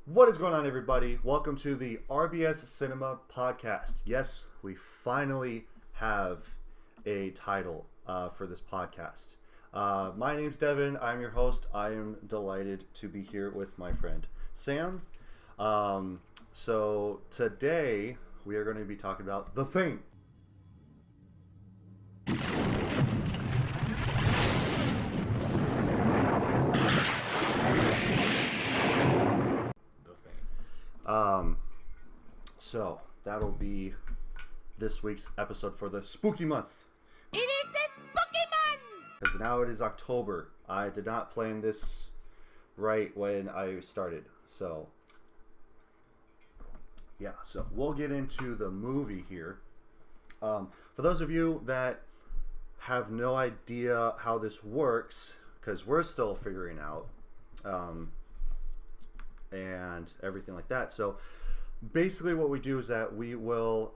What is going on, everybody? Welcome to the RBS Cinema Podcast. Yes, we finally have a title for this podcast. My name's Devin. I'm your host. I am delighted to be here with my friend Sam. So today we are going to be talking about The Thing. So that'll be this week's episode for the spooky month. It is the spooky month! Because now it is October. I did not plan this right when I started. So, yeah. So we'll get into the movie here. For those of you that have no idea how this works, because we're still figuring out, and everything like that. So basically what we do is that we will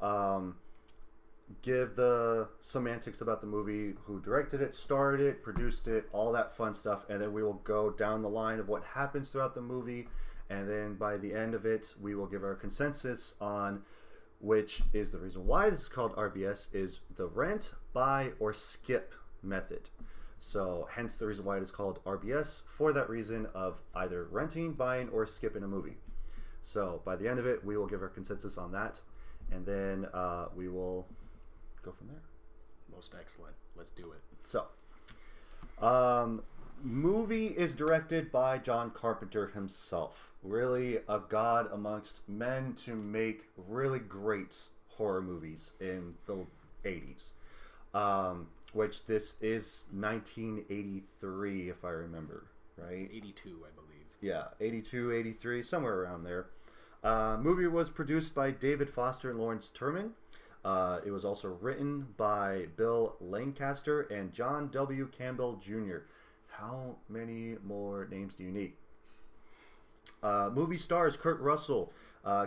give the semantics about the movie, who directed it, starred it, produced it, all that fun stuff, and then we will go down the line of what happens throughout the movie, and then by the end of it we will give our consensus on which is the reason why this is called RBS, is the rent, buy, or skip method. So hence the reason why it is called RBS, for that reason of either renting, buying, or skipping a movie. So by the end of it, we will give our consensus on that, and then we will go from there. Most excellent. Let's do it. So, movie is directed by John Carpenter himself. Really a god amongst men to make really great horror movies in the 80s. Which this is 1983, if I remember, right? 82, I believe. Yeah, 82, 83, somewhere around there. Movie was produced by David Foster and Lawrence Turman. It was also written by Bill Lancaster and John W. Campbell Jr. How many more names do you need? Movie stars Kurt Russell,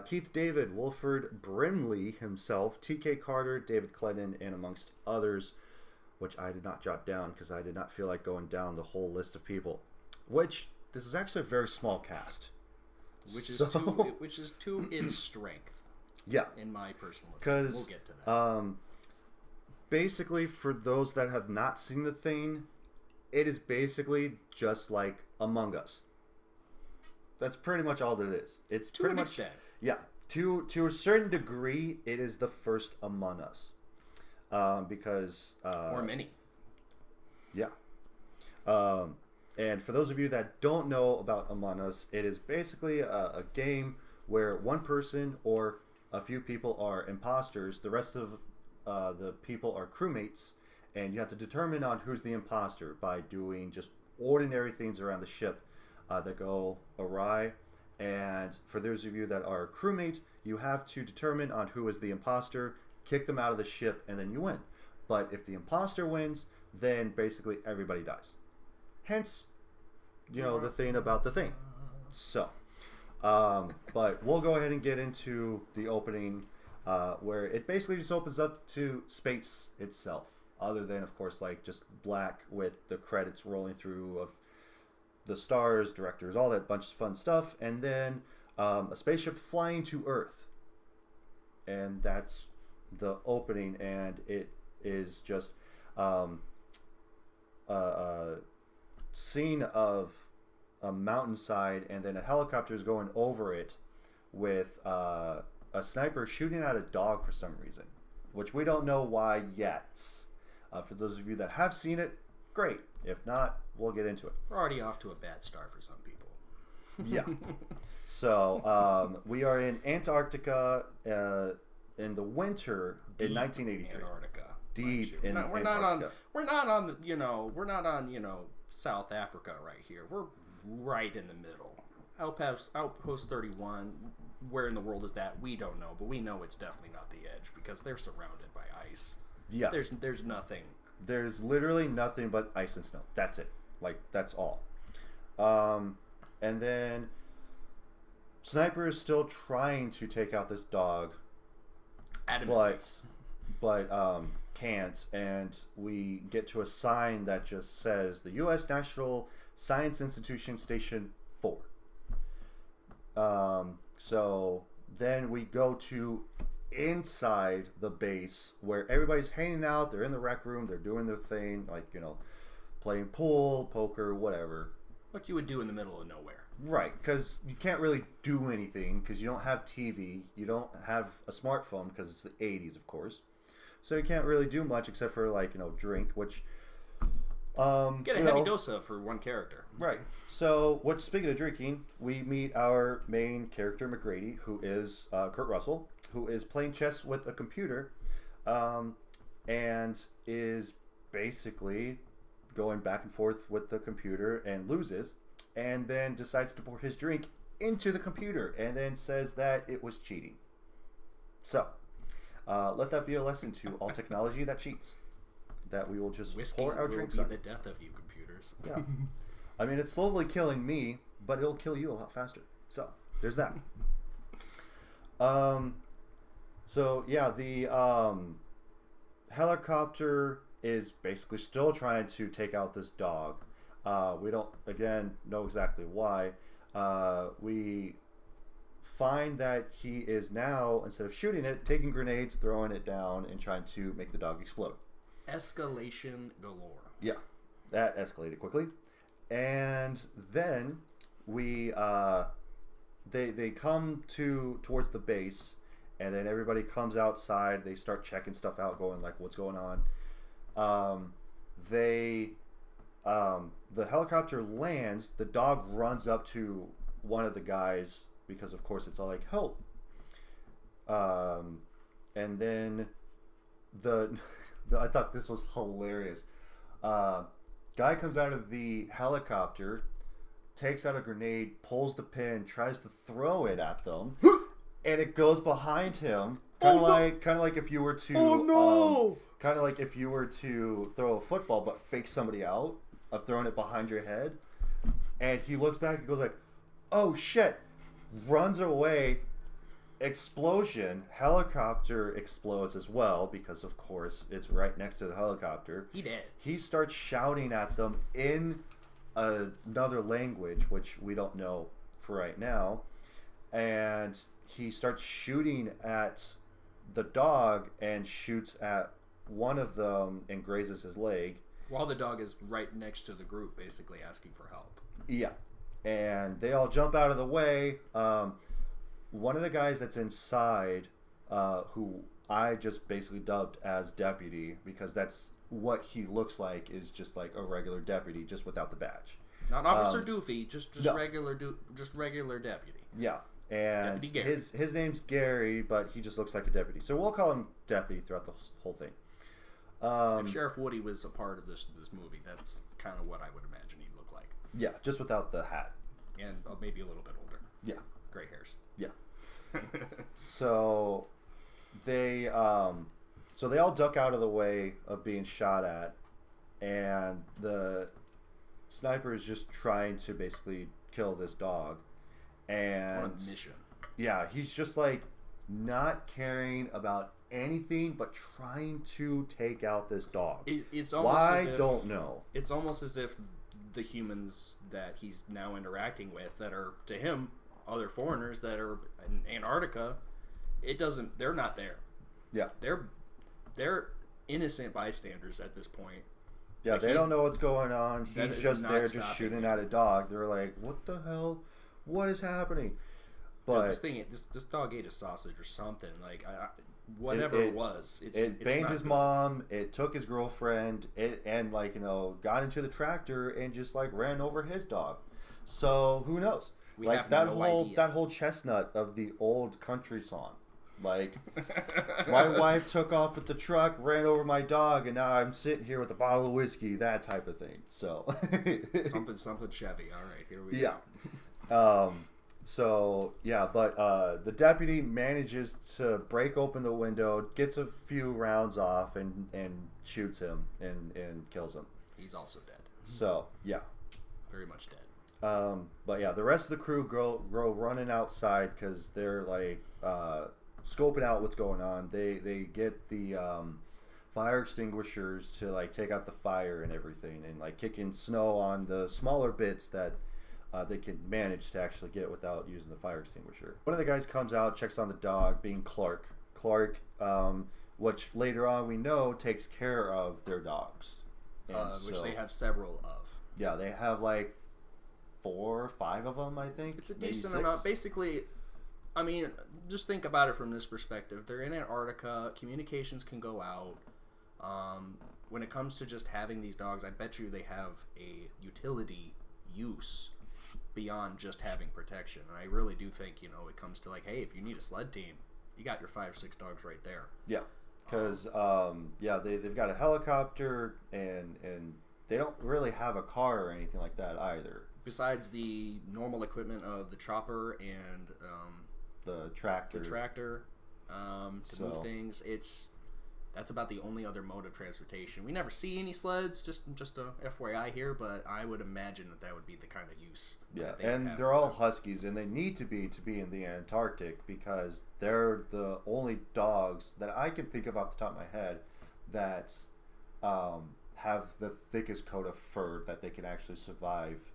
Keith David, Wilford Brimley himself, T.K. Carter, David Clennon, and amongst others, which I did not jot down because I did not feel like going down the whole list of people. Which, this is actually a very small cast. Which is to its strength. Yeah. In my personal opinion. Because we'll get to that. Basically, for those that have not seen The Thing, it is basically just like Among Us. That's pretty much all that it is. It's to pretty an much extent. Yeah. To a certain degree, it is the first Among Us. Because or many. Yeah. And for those of you that don't know about Among Us, it is basically a game where one person or a few people are imposters. The rest of the people are crewmates, and you have to determine on who's the imposter by doing just ordinary things around the ship that go awry. And for those of you that are crewmates, you have to determine on who is the imposter, kick them out of the ship, and then you win. But if the imposter wins, then basically everybody dies. Hence, the thing about The Thing. So, but we'll go ahead and get into the opening, where it basically just opens up to space itself. Other than, of course, like just black with the credits rolling through of the stars, directors, all that bunch of fun stuff. And then a spaceship flying to Earth. And that's the opening, and it is just a scene of a mountainside, and then a helicopter is going over it with a sniper shooting at a dog for some reason, which we don't know why yet. For those of you that have seen it, great. If not, we'll get into it. We're already off to a bad start for some people. Yeah. So we are in Antarctica in the winter in 1983. Antarctica. Deep in we're Antarctica. We're not on South Africa right here. We're right in the middle. Outpost 31. Where in the world is that? We don't know, but we know it's definitely not the edge because they're surrounded by ice. Yeah. There's nothing. There's literally nothing but ice and snow. That's it. Like, that's all. And then Sniper is still trying to take out this dog, but can't, and we get to a sign that just says the U.S. National Science Institution Station 4. So then we go to inside the base where everybody's hanging out. They're in the rec room. They're doing their thing, like, playing pool, poker, whatever. What you would do in the middle of nowhere. Right, because you can't really do anything because you don't have TV. You don't have a smartphone because it's the 80s, of course. So you can't really do much except for, like, drink, which... Get a heavy dose of for one character. Right. So, speaking of drinking, we meet our main character, McGrady, who is Kurt Russell, who is playing chess with a computer, and is basically going back and forth with the computer and loses, and then decides to pour his drink into the computer, and then says that it was cheating. So, let that be a lesson to all technology that cheats. That we will just pour our drinks on. The death of you computers. Yeah. I mean, it's slowly killing me, but it'll kill you a lot faster. So, there's that. So, yeah, the helicopter is basically still trying to take out this dog. We don't, again, know exactly why. We find that he is now, instead of shooting it, taking grenades, throwing it down, and trying to make the dog explode. Escalation galore. Yeah, that escalated quickly, and then we they come towards the base, and then everybody comes outside. They start checking stuff out, going like, "What's going on?" The helicopter lands. The dog runs up to one of the guys because, of course, it's all like help. And then I thought this was hilarious. Guy comes out of the helicopter, takes out a grenade, pulls the pin, tries to throw it at them, and it goes behind him. Kind of like if you were to kind of like if you were to throw a football but fake somebody out of throwing it behind your head. And he looks back and goes like, "Oh shit!" Runs away. Explosion. Helicopter explodes as well because, of course, it's right next to the helicopter. He did. He starts shouting at them in another language, which we don't know for right now. And he starts shooting at the dog and shoots at one of them and grazes his leg. While the dog is right next to the group, basically asking for help. Yeah. And they all jump out of the way. One of the guys that's inside, who I just basically dubbed as deputy, because that's what he looks like, is just like a regular deputy, just without the badge. Not Officer Doofy, no. regular deputy. Yeah, and his name's Gary, but he just looks like a deputy. So we'll call him deputy throughout the whole thing. If Sheriff Woody was a part of this movie, that's kind of what I would imagine he'd look like. Yeah, just without the hat. And maybe a little bit older. Yeah. Gray hairs. Yeah. So they all duck out of the way of being shot at, and the sniper is just trying to basically kill this dog. And on a mission. Yeah, he's just like not caring about anything but trying to take out this dog. It's almost why? As if, don't know. It's almost as if the humans that he's now interacting with, that are to him other foreigners that are in Antarctica, they're not there. Yeah, they're innocent bystanders at this point. Yeah, like they don't know what's going on. He's just there, just stopping shooting him. at a dog. They're like, "What the hell? What is happening?" But Dude, this dog ate a sausage or something. Like whatever it was, it banged his mom. It took his girlfriend. And got into the tractor and just like ran over his dog. So who knows? We like have that no whole idea. that whole chestnut of the old country song. Like, my wife took off with the truck, ran over my dog, and now I'm sitting here with a bottle of whiskey, that type of thing. So something Chevy. All right, here we go. But the deputy manages to break open the window, gets a few rounds off, and shoots him and kills him. He's also dead. So, yeah. Very much dead. But yeah, the rest of the crew go running outside because they're like scoping out what's going on. They get the fire extinguishers to like take out the fire and everything, and like kicking snow on the smaller bits that they can manage to actually get without using the fire extinguisher. One of the guys comes out, checks on the dog, being Clark. Clark, which later on we know takes care of their dogs. Which they have several of. Yeah, they have like 4 or 5 of them, I think. It's a decent amount. Basically, I mean, just think about it from this perspective. They're in Antarctica. Communications can go out. When it comes to just having these dogs, I bet you they have a utility use beyond just having protection. And I really do think, it comes to like, hey, if you need a sled team, you got your 5 or 6 dogs right there. Yeah, because they've got a helicopter and they don't really have a car or anything like that either. Besides the normal equipment of the chopper and the tractor, to move things, that's about the only other mode of transportation. We never see any sleds, just a FYI here, but I would imagine that would be the kind of use. Yeah, and they're all Huskies, and they need to be in the Antarctic because they're the only dogs that I can think of off the top of my head that have the thickest coat of fur that they can actually survive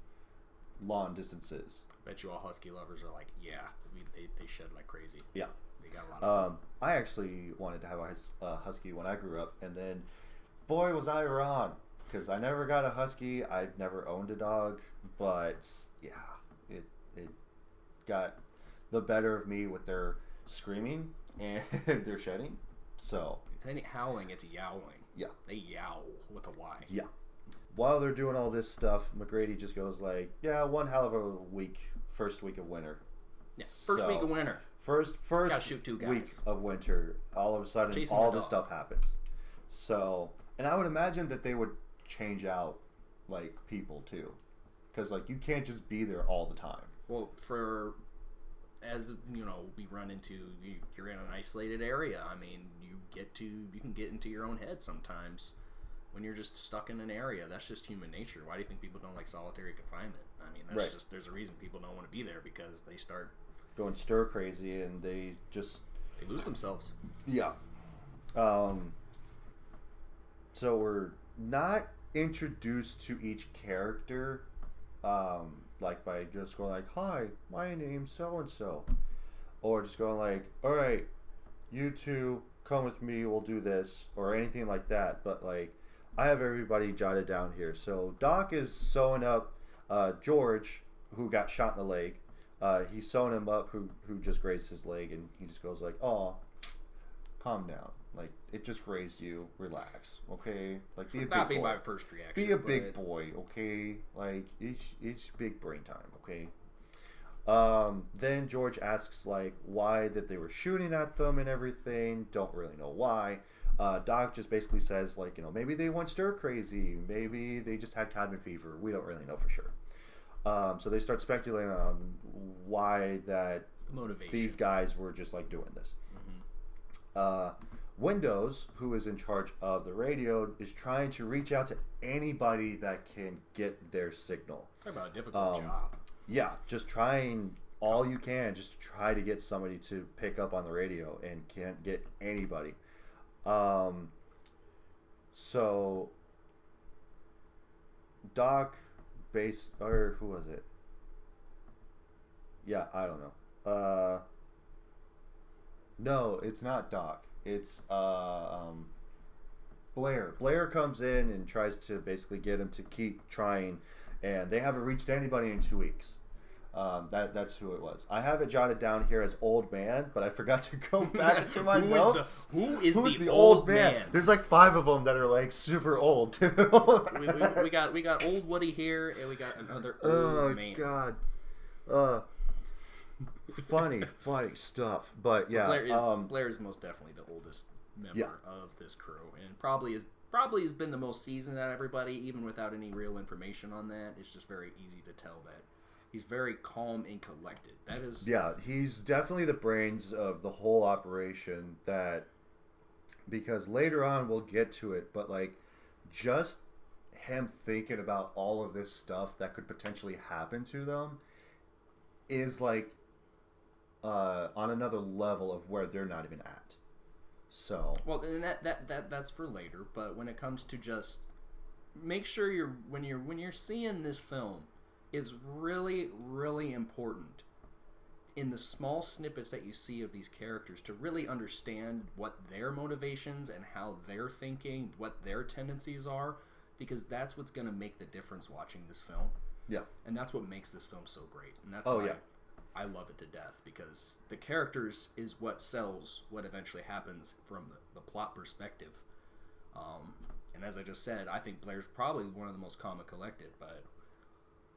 long distances. Bet you all Husky lovers are like, yeah, they shed like crazy. Yeah. Got a lot of fun. I actually wanted to have a Husky when I grew up, and then, boy, was I wrong, because I never got a Husky. I've never owned a dog, but yeah, it got the better of me with their screaming and their shedding. So it ain't howling, it's yowling. Yeah, they yowl with a Y. Yeah. While they're doing all this stuff, McGrady just goes like, "Yeah, one hell of a week, first week of winter." Yeah, first week of winter. First shoot 2 guys. Week of winter, all of a sudden, all this stuff happens. So, and I would imagine that they would change out, like, people, too. Because, like, you can't just be there all the time. Well, we run into, you're in an isolated area. I mean, you can get into your own head sometimes when you're just stuck in an area. That's just human nature. Why do you think people don't like solitary confinement? I mean, that's just, there's a reason people don't want to be there, because they start going stir crazy and they lose themselves. Yeah. So we're not introduced to each character like by just going like, "Hi, my name's so and so," or just going like, "All right, you two come with me, we'll do this," or anything like that. But like, I have everybody jotted down here. So Doc is sewing up George, who got shot in the leg. He's sewing him up, who just grazed his leg, and he just goes like, "Oh, calm down. Like, it just grazed you. Relax, okay? Like, be a big boy. Not be my first reaction. Be a big boy, okay? Like, it's big brain time, okay?" Then George asks like why that they were shooting at them and everything. Don't really know why. Doc just basically says like, maybe they went stir crazy. Maybe they just had cabin fever. We don't really know for sure. So they start speculating on why that these guys were just like doing this. Windows, who is in charge of the radio, is trying to reach out to anybody that can get their signal. Talk about a difficult job. Yeah, just trying all you can, just to try to get somebody to pick up on the radio, and can't get anybody. So Doc or who was it? Yeah, I don't know. No, it's not Doc. It's Blair. Blair comes in and tries to basically get him to keep trying, and they haven't reached anybody in 2 weeks. That's who it was. I have it jotted down here as old man, but I forgot to go back to my notes. Who's the old man? There's like 5 of them that are like super old too. we got old Woody here, and we got another old man. Oh God. Funny stuff. But yeah, Blair is most definitely the oldest member of this crew, and probably has been the most seasoned out of everybody. Even without any real information on that, it's just very easy to tell that he's very calm and collected. That is, he's definitely the brains of the whole operation. Because later on we'll get to it, but like just him thinking about all of this stuff that could potentially happen to them is like on another level of where they're not even at. So well, and that's for later. But when it comes to just make sure when you're seeing this film, is really, really important in the small snippets that you see of these characters to really understand what their motivations and how they're thinking, what their tendencies are, because that's what's going to make the difference watching this film. Yeah. And that's what makes this film so great. And that's Oh, why yeah. I love it to death, because the characters is what sells what eventually happens from the plot perspective. And as I just said, I think Blair's probably one of the most comic collected, but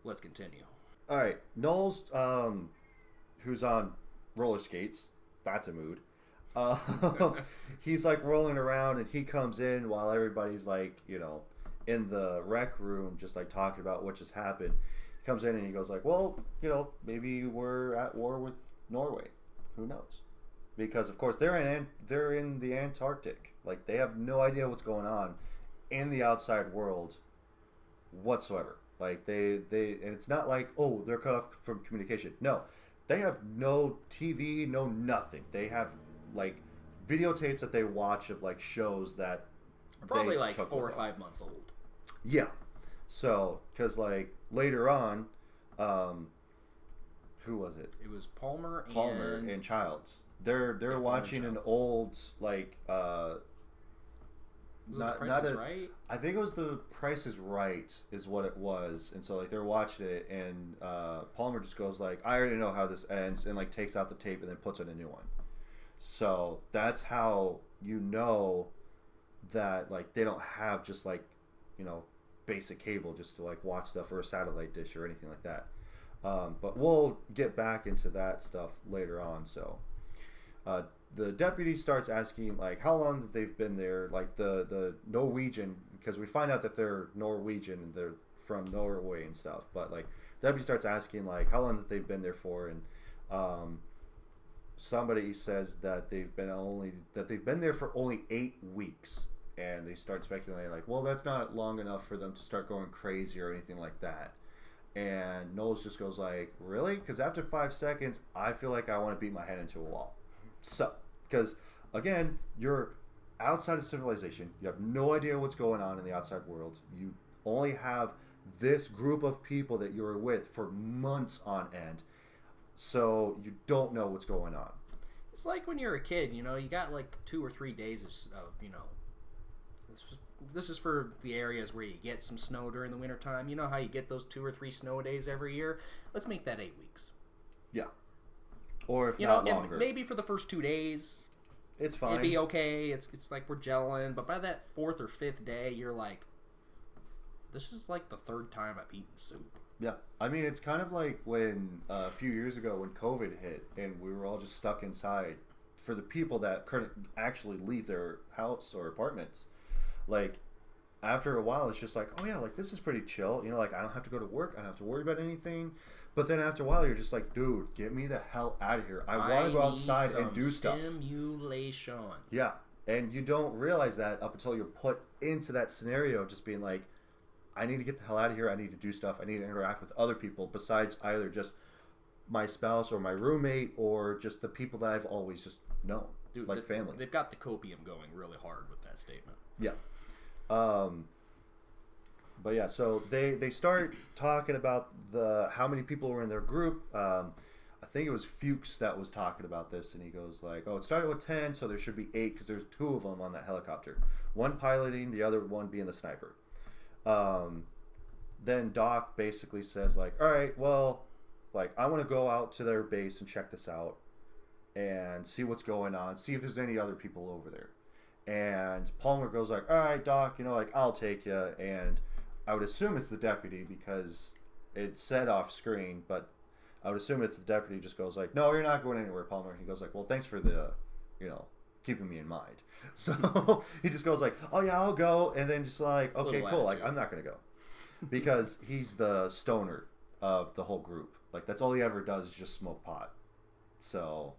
let's continue. All right. Knowles, who's on roller skates. That's a mood. He's like rolling around, and he comes in while everybody's like, in the rec room, just like talking about what just happened. He comes in and he goes like, well, maybe we're at war with Norway. Who knows? Because of course they're in the Antarctic. Like, they have no idea what's going on in the outside world whatsoever. Like, and it's not like, oh, they're cut off from communication. No, they have no TV, no nothing. They have like videotapes that they watch of like shows that probably like 4 or 5 months old. Yeah. So, because like later on, who was it? It was Palmer and Childs. They're watching an old like Right? I think it was The Price is Right is what it was, and so like they're watching it, and Palmer just goes like, I already know how this ends, and like takes out the tape and then puts in a new one. So that's how that like they don't have just like basic cable just to like watch stuff or a satellite dish or anything like that. But we'll get back into that stuff later on. So the deputy starts asking like how long that they've been there, like the Norwegian, because we find out that they're Norwegian and they're from Norway and stuff. But like the deputy starts asking like how long that they've been there for, and somebody says that they've been there for only 8 weeks, and they start speculating like, well, that's not long enough for them to start going crazy or anything like that. And Knowles just goes like, really? Because after 5 seconds, I feel like I want to beat my head into a wall. So, because again, you're outside of civilization, you have no idea what's going on in the outside world. You only have this group of people that you're with for months on end. So you don't know what's going on. It's like when you're a kid, you got like 2 or 3 days of this is for the areas where you get some snow during the wintertime. You know how you get those 2 or 3 snow days every year? Let's make that 8 weeks. Yeah. Or if not longer. Maybe for the first 2 days, it's fine. It'd be okay. It's like we're gelling. But by that 4th or 5th day, you're like, this is like the 3rd time I've eaten soup. Yeah. I mean, it's kind of like when a few years ago when COVID hit and we were all just stuck inside. For the people that couldn't actually leave their house or apartments, like after a while, it's just like, oh yeah, like this is pretty chill. Like I don't have to go to work. I don't have to worry about anything. But then after a while, you're just like, dude, get me the hell out of here. I want to go outside and do stuff. Stimulation. Yeah. And you don't realize that up until you're put into that scenario of just being like, I need to get the hell out of here. I need to do stuff. I need to interact with other people besides either just my spouse or my roommate or just the people that I've always just known, dude, like family. They've got the copium going really hard with that statement. Yeah. But yeah, so they start talking about how many people were in their group. I think it was Fuchs that was talking about this, and he goes like, oh, it started with 10, so there should be 8 because there's 2 of them on that helicopter. One piloting, the other one being the sniper. Then Doc basically says like, all right, well, like I want to go out to their base and check this out and see what's going on, see if there's any other people over there. And Palmer goes like, all right, Doc, like I'll take you. And I would assume it's the deputy because it said off screen, but I would assume it's the deputy just goes like, no, you're not going anywhere, Palmer. He goes like, well, thanks for the, keeping me in mind. So he just goes like, oh yeah, I'll go. And then just like, okay, cool. Like, I'm not going to go because he's the stoner of the whole group. Like that's all he ever does is just smoke pot. So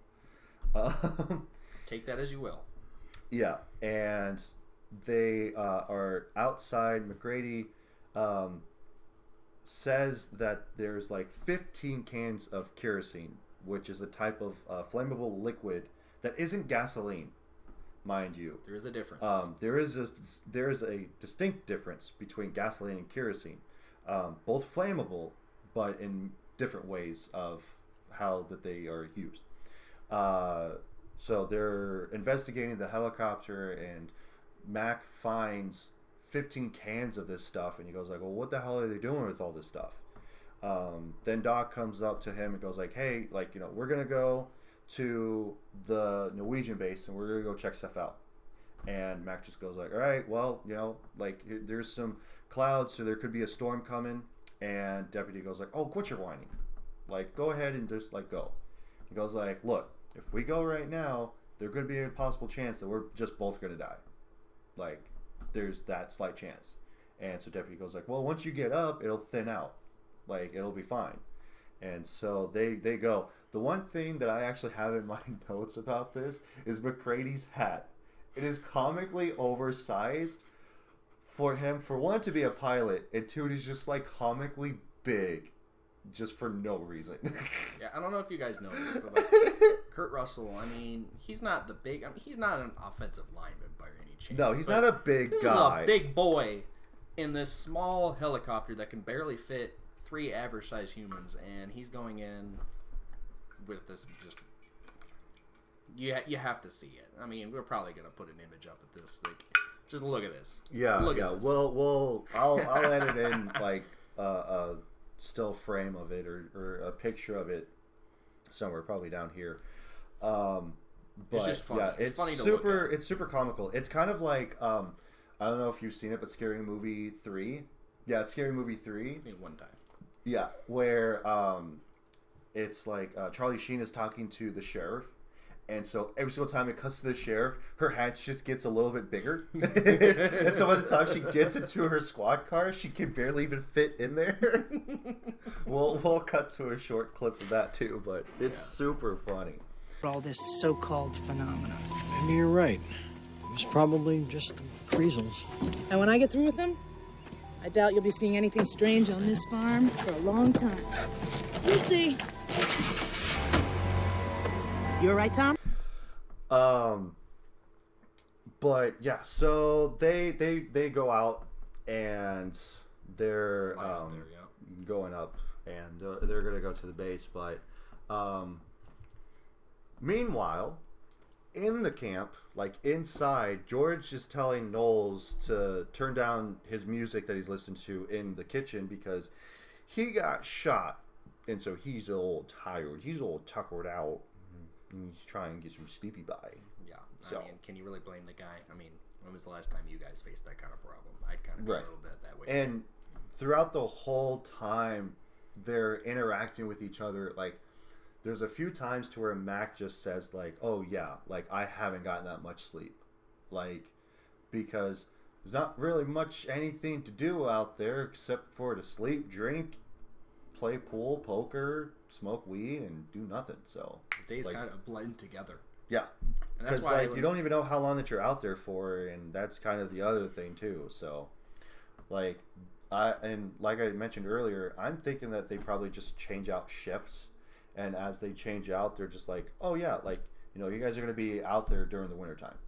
take that as you will. Yeah. And they are outside. McGrady says that there's like 15 cans of kerosene, which is a type of flammable liquid that isn't gasoline, mind you. There is a difference. There is a distinct difference between gasoline and kerosene. Both flammable, but in different ways of how that they are used. So they're investigating the helicopter, and Mac finds 15 cans of this stuff, and he goes like, well, what the hell are they doing with all this stuff? Then Doc comes up to him and goes like, hey, like, you know, we're gonna go to the Norwegian base and we're gonna go check stuff out. And Mac just goes like, all right, well, you know, like, there's some clouds, so there could be a storm coming. And Deputy goes like, oh, quit your whining, like, go ahead and just like go. He goes like, look, if we go right now, there could be a possible chance that we're just both gonna die. Like, there's that slight chance. And so Deputy goes like, well, once you get up, it'll thin out, like, it'll be fine. And so they go. The one thing that I actually have in my notes about this is McCrady's hat. It is comically oversized for him, for one, to be a pilot, and two, he's just like comically big just for no reason. Yeah, I don't know if you guys know this, but like, Kurt Russell, I mean, he's not the big, I mean, he's not an offensive lineman by any chance. No, he's not a big this guy. This is a big boy in this small helicopter that can barely fit 3 average-sized humans, and he's going in with this just... You have to see it. I mean, we're probably gonna put an image up at this. Like, just look at this. Yeah, look yeah. At this. I'll edit in like a still frame of it or a picture of it somewhere, probably down here. But it's just funny. Yeah, it's funny to super. Look at. It's super comical. It's kind of like I don't know if you've seen it, but Scary Movie 3. Yeah, it's Scary Movie 3. I think one time. Yeah, where it's like Charlie Sheen is talking to the sheriff. And so every single time it cuts to the sheriff, her hat just gets a little bit bigger. And so by the time she gets into her squad car, she can barely even fit in there. We'll cut to a short clip of that too, but it's super funny. All this so-called phenomena. Maybe you're right. It was probably just creasels. And when I get through with them, I doubt you'll be seeing anything strange on this farm for a long time. We'll see. You all right, Tom? But yeah, so they go out and they're going up, and they're gonna go to the base. But meanwhile, in the camp, like inside, George is telling Knowles to turn down his music that he's listening to in the kitchen because he got shot, and so he's all tired. He's all tuckered out. He's trying to get some sleepy by. Yeah. So. I mean, can you really blame the guy? I mean, when was the last time you guys faced that kind of problem? I'd kind of go a little bit that way. And throughout the whole time, they're interacting with each other. Like, there's a few times to where Mac just says, like, oh, yeah, like, I haven't gotten that much sleep. Like, because there's not really much anything to do out there except for to sleep, drink, play pool, poker, smoke weed, and do nothing. So the days like, kind of blend together. Yeah, because like you don't even know how long that you're out there for, and that's kind of the other thing too. So, like, like I mentioned earlier, I'm thinking that they probably just change out shifts, and as they change out, they're just like, oh yeah, like, you know, you guys are gonna be out there during the wintertime,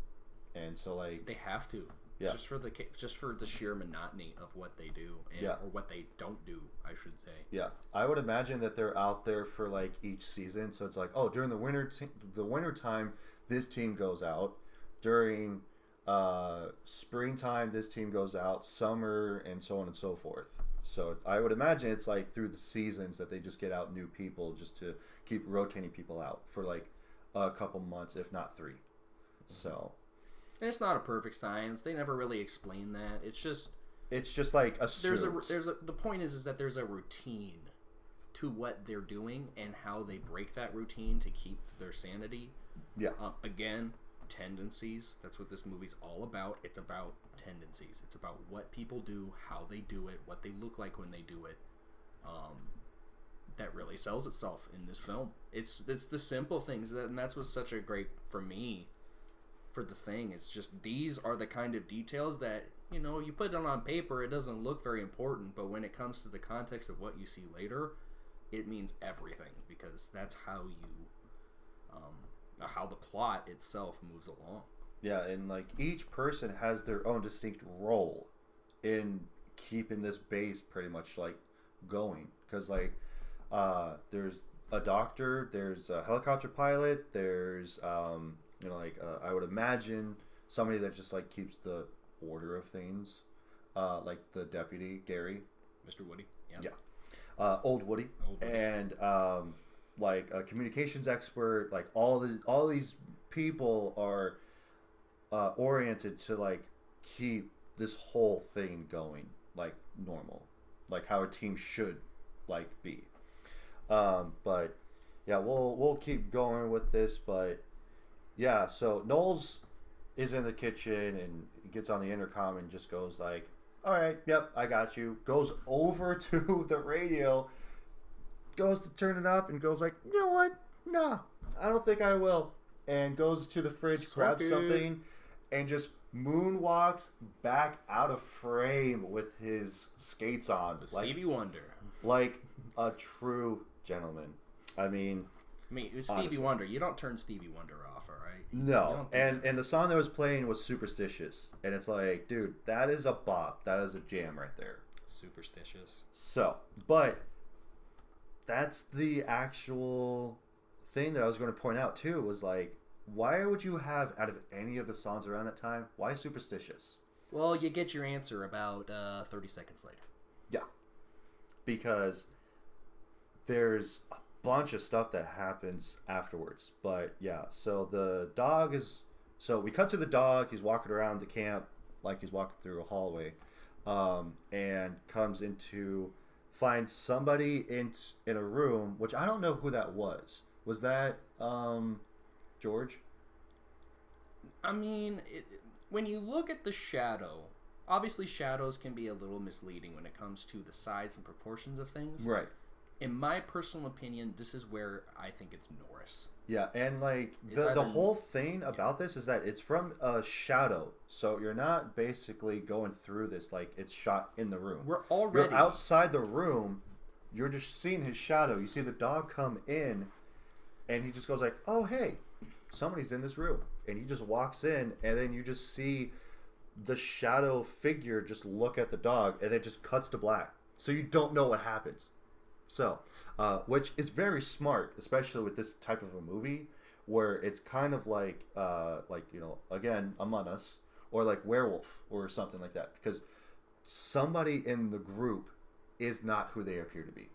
and so like they have to. Yeah. Just for the sheer monotony of what they do, and, or what they don't do, I should say. Yeah, I would imagine that they're out there for like each season. So it's like, oh, during the winter time, this team goes out. During springtime, this team goes out. Summer, and so on and so forth. So I would imagine it's like through the seasons that they just get out new people just to keep rotating people out for like a couple months, if not 3. So. And it's not a perfect science. They never really explain that. It's just like assumed. The point is that there's a routine to what they're doing and how they break that routine to keep their sanity. Yeah. Again, tendencies. That's what this movie's all about. It's about tendencies. It's about what people do, how they do it, what they look like when they do it. That really sells itself in this film. It's the simple things and that's what's such a great for me. For the thing, it's just these are the kind of details that, you know, you put it on paper, it doesn't look very important, but when it comes to the context of what you see later, it means everything because that's how how the plot itself moves along. Yeah, and like each person has their own distinct role in keeping this base pretty much like going, because like there's a doctor, there's a helicopter pilot, there's you know, like I would imagine somebody that just like keeps the order of things, like the deputy Gary, Mr. Woody. yeah, old Woody, and like a communications expert. Like all these people are oriented to like keep this whole thing going like normal, like how a team should like be. But yeah, we'll keep going with this. But yeah, so Knowles is in the kitchen and he gets on the intercom and just goes like, all right, yep, I got you. Goes over to the radio, goes to turn it off and goes like, you know what? Nah, I don't think I will. And goes to the fridge, grabs something, and just moonwalks back out of frame with his skates on. Like, Stevie Wonder. Like a true gentleman. I mean, it was Stevie Wonder. You don't turn Stevie Wonder off, all right? No. And the song that was playing was Superstitious. And it's like, dude, that is a bop. That is a jam right there. Superstitious. So, but that's the actual thing that I was going to point out too, was like, why would you have, out of any of the songs around that time, why Superstitious? Well, you get your answer about 30 seconds later. Yeah. Because there's a bunch of stuff that happens afterwards. But yeah, so the dog is... So we cut to the dog. He's walking around the camp like he's walking through a hallway. And comes into... Finds somebody in a room, which I don't know who that was. Was that George? I mean, when you look at the shadow, obviously shadows can be a little misleading when it comes to the size and proportions of things. Right. In my personal opinion, this is where I think it's Norris. Yeah, and like the whole thing about this is that it's from a shadow, so you're not basically going through this like it's shot in the room. You're outside the room. You're just seeing his shadow. You see the dog come in, and he just goes like, "Oh hey, somebody's in this room," and he just walks in, and then you just see the shadow figure just look at the dog, and it just cuts to black, so you don't know what happens. So, which is very smart, especially with this type of a movie, where it's kind of like you know, again, Among Us, or like Werewolf, or something like that, because somebody in the group is not who they appear to be,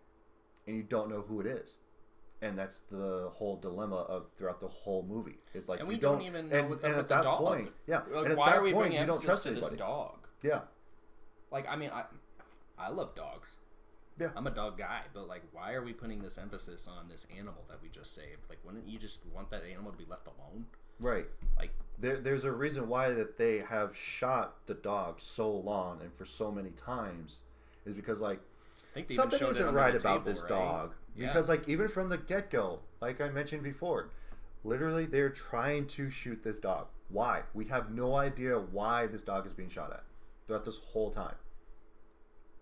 and you don't know who it is, and that's the whole dilemma of throughout the whole movie. It's like, and we don't even know what's up with the dog. Point, yeah, like, and at why that are we point, bringing you don't emphasis trust to anybody. this dog? Yeah, like I mean, I love dogs. Yeah. I'm a dog guy, but like, why are we putting this emphasis on this animal that we just saved? Like, wouldn't you just want that animal to be left alone? Right. Like, there's a reason why that they have shot the dog so long and for so many times, is because like, I think they something even showed isn't it right the about table, this right? dog. Yeah. Because like, even from the get-go, like I mentioned before, literally they're trying to shoot this dog. Why? We have no idea why this dog is being shot at throughout this whole time.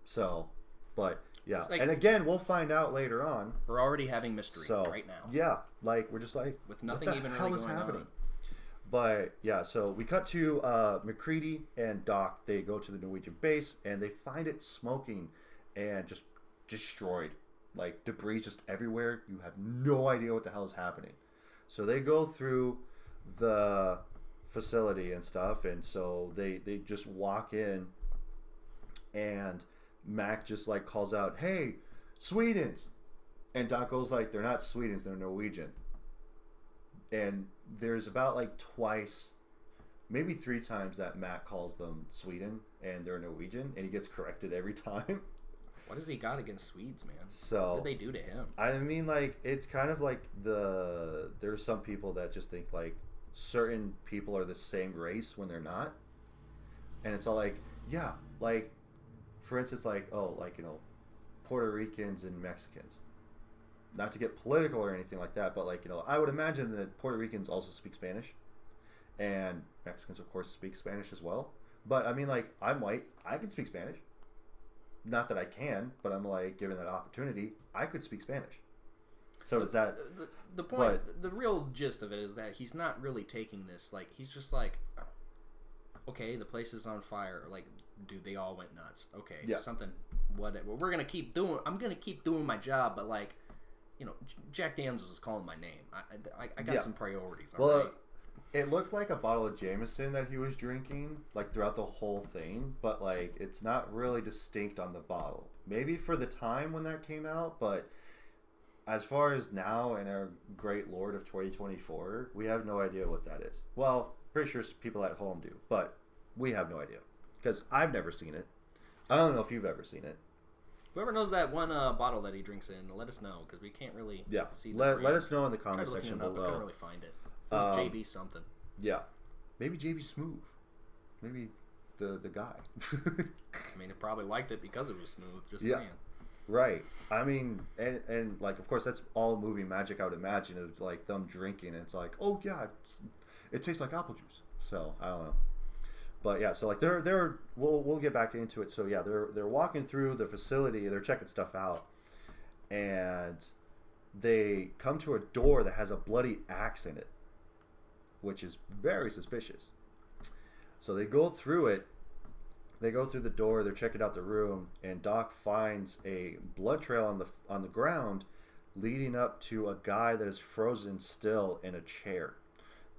So, but yeah, like, and again, we'll find out later on. We're already having mystery right now. Yeah, like we're just like, with nothing what the even hell really is going happening? on. But yeah, so we cut to McCready and Doc. They go to the Norwegian base and they find it smoking and just destroyed, like debris just everywhere. You have no idea what the hell is happening. So they go through the facility and stuff, and so they just walk in, and Mac just like calls out, "Hey, Swedes!" And Doc goes like, "They're not Swedes, they're Norwegian." And there's about like twice, maybe 3 times that Mac calls them Sweden and they're Norwegian, and he gets corrected every time. What has he got against Swedes, man? So what did they do to him? I mean, like, it's kind of like there's some people that just think like certain people are the same race when they're not, and it's all like, yeah, like, for instance, like, oh, like, you know, Puerto Ricans and Mexicans. Not to get political or anything like that, but like, you know, I would imagine that Puerto Ricans also speak Spanish, and Mexicans, of course, speak Spanish as well. But I mean, like, I'm white, I can speak Spanish. Not that I can, but I'm like, given that opportunity, I could speak Spanish. So does that... The point, the real gist of it is that he's not really taking this, like, he's just like, okay, the place is on fire. Like, dude, they all went nuts. Okay, Yeah. something. Whatever. We're gonna keep doing. I'm gonna keep doing my job, but like, you know, Jack Daniels is calling my name. I got some priorities. Well, Right? it looked like a bottle of Jameson that he was drinking, like throughout the whole thing, but like it's not really distinct on the bottle. Maybe for the time when that came out, but as far as now in our great Lord of 2024, we have no idea what that is. Well, pretty sure people at home do, but we have no idea because I've never seen it. I don't know if you've ever seen it. Whoever knows that one bottle that he drinks in, let us know because we can't really see. Let us know in the Tried comment looking section it up, but below. couldn't really find it. It was JB something. Yeah, maybe JB Smooth, maybe the guy. I mean, it probably liked it because it was smooth. Just Yeah. saying. Right. I mean, and like, of course, that's all movie magic. I would imagine of like them drinking, and it's like, oh yeah, it tastes like apple juice. So I don't know, but yeah. So like they're we'll get back into it. So yeah, they're walking through the facility. They're checking stuff out, and they come to a door that has a bloody axe in it, which is very suspicious. So they go through it. They go through the door. They're checking out the room, and Doc finds a blood trail on the ground, leading up to a guy that is frozen still in a chair.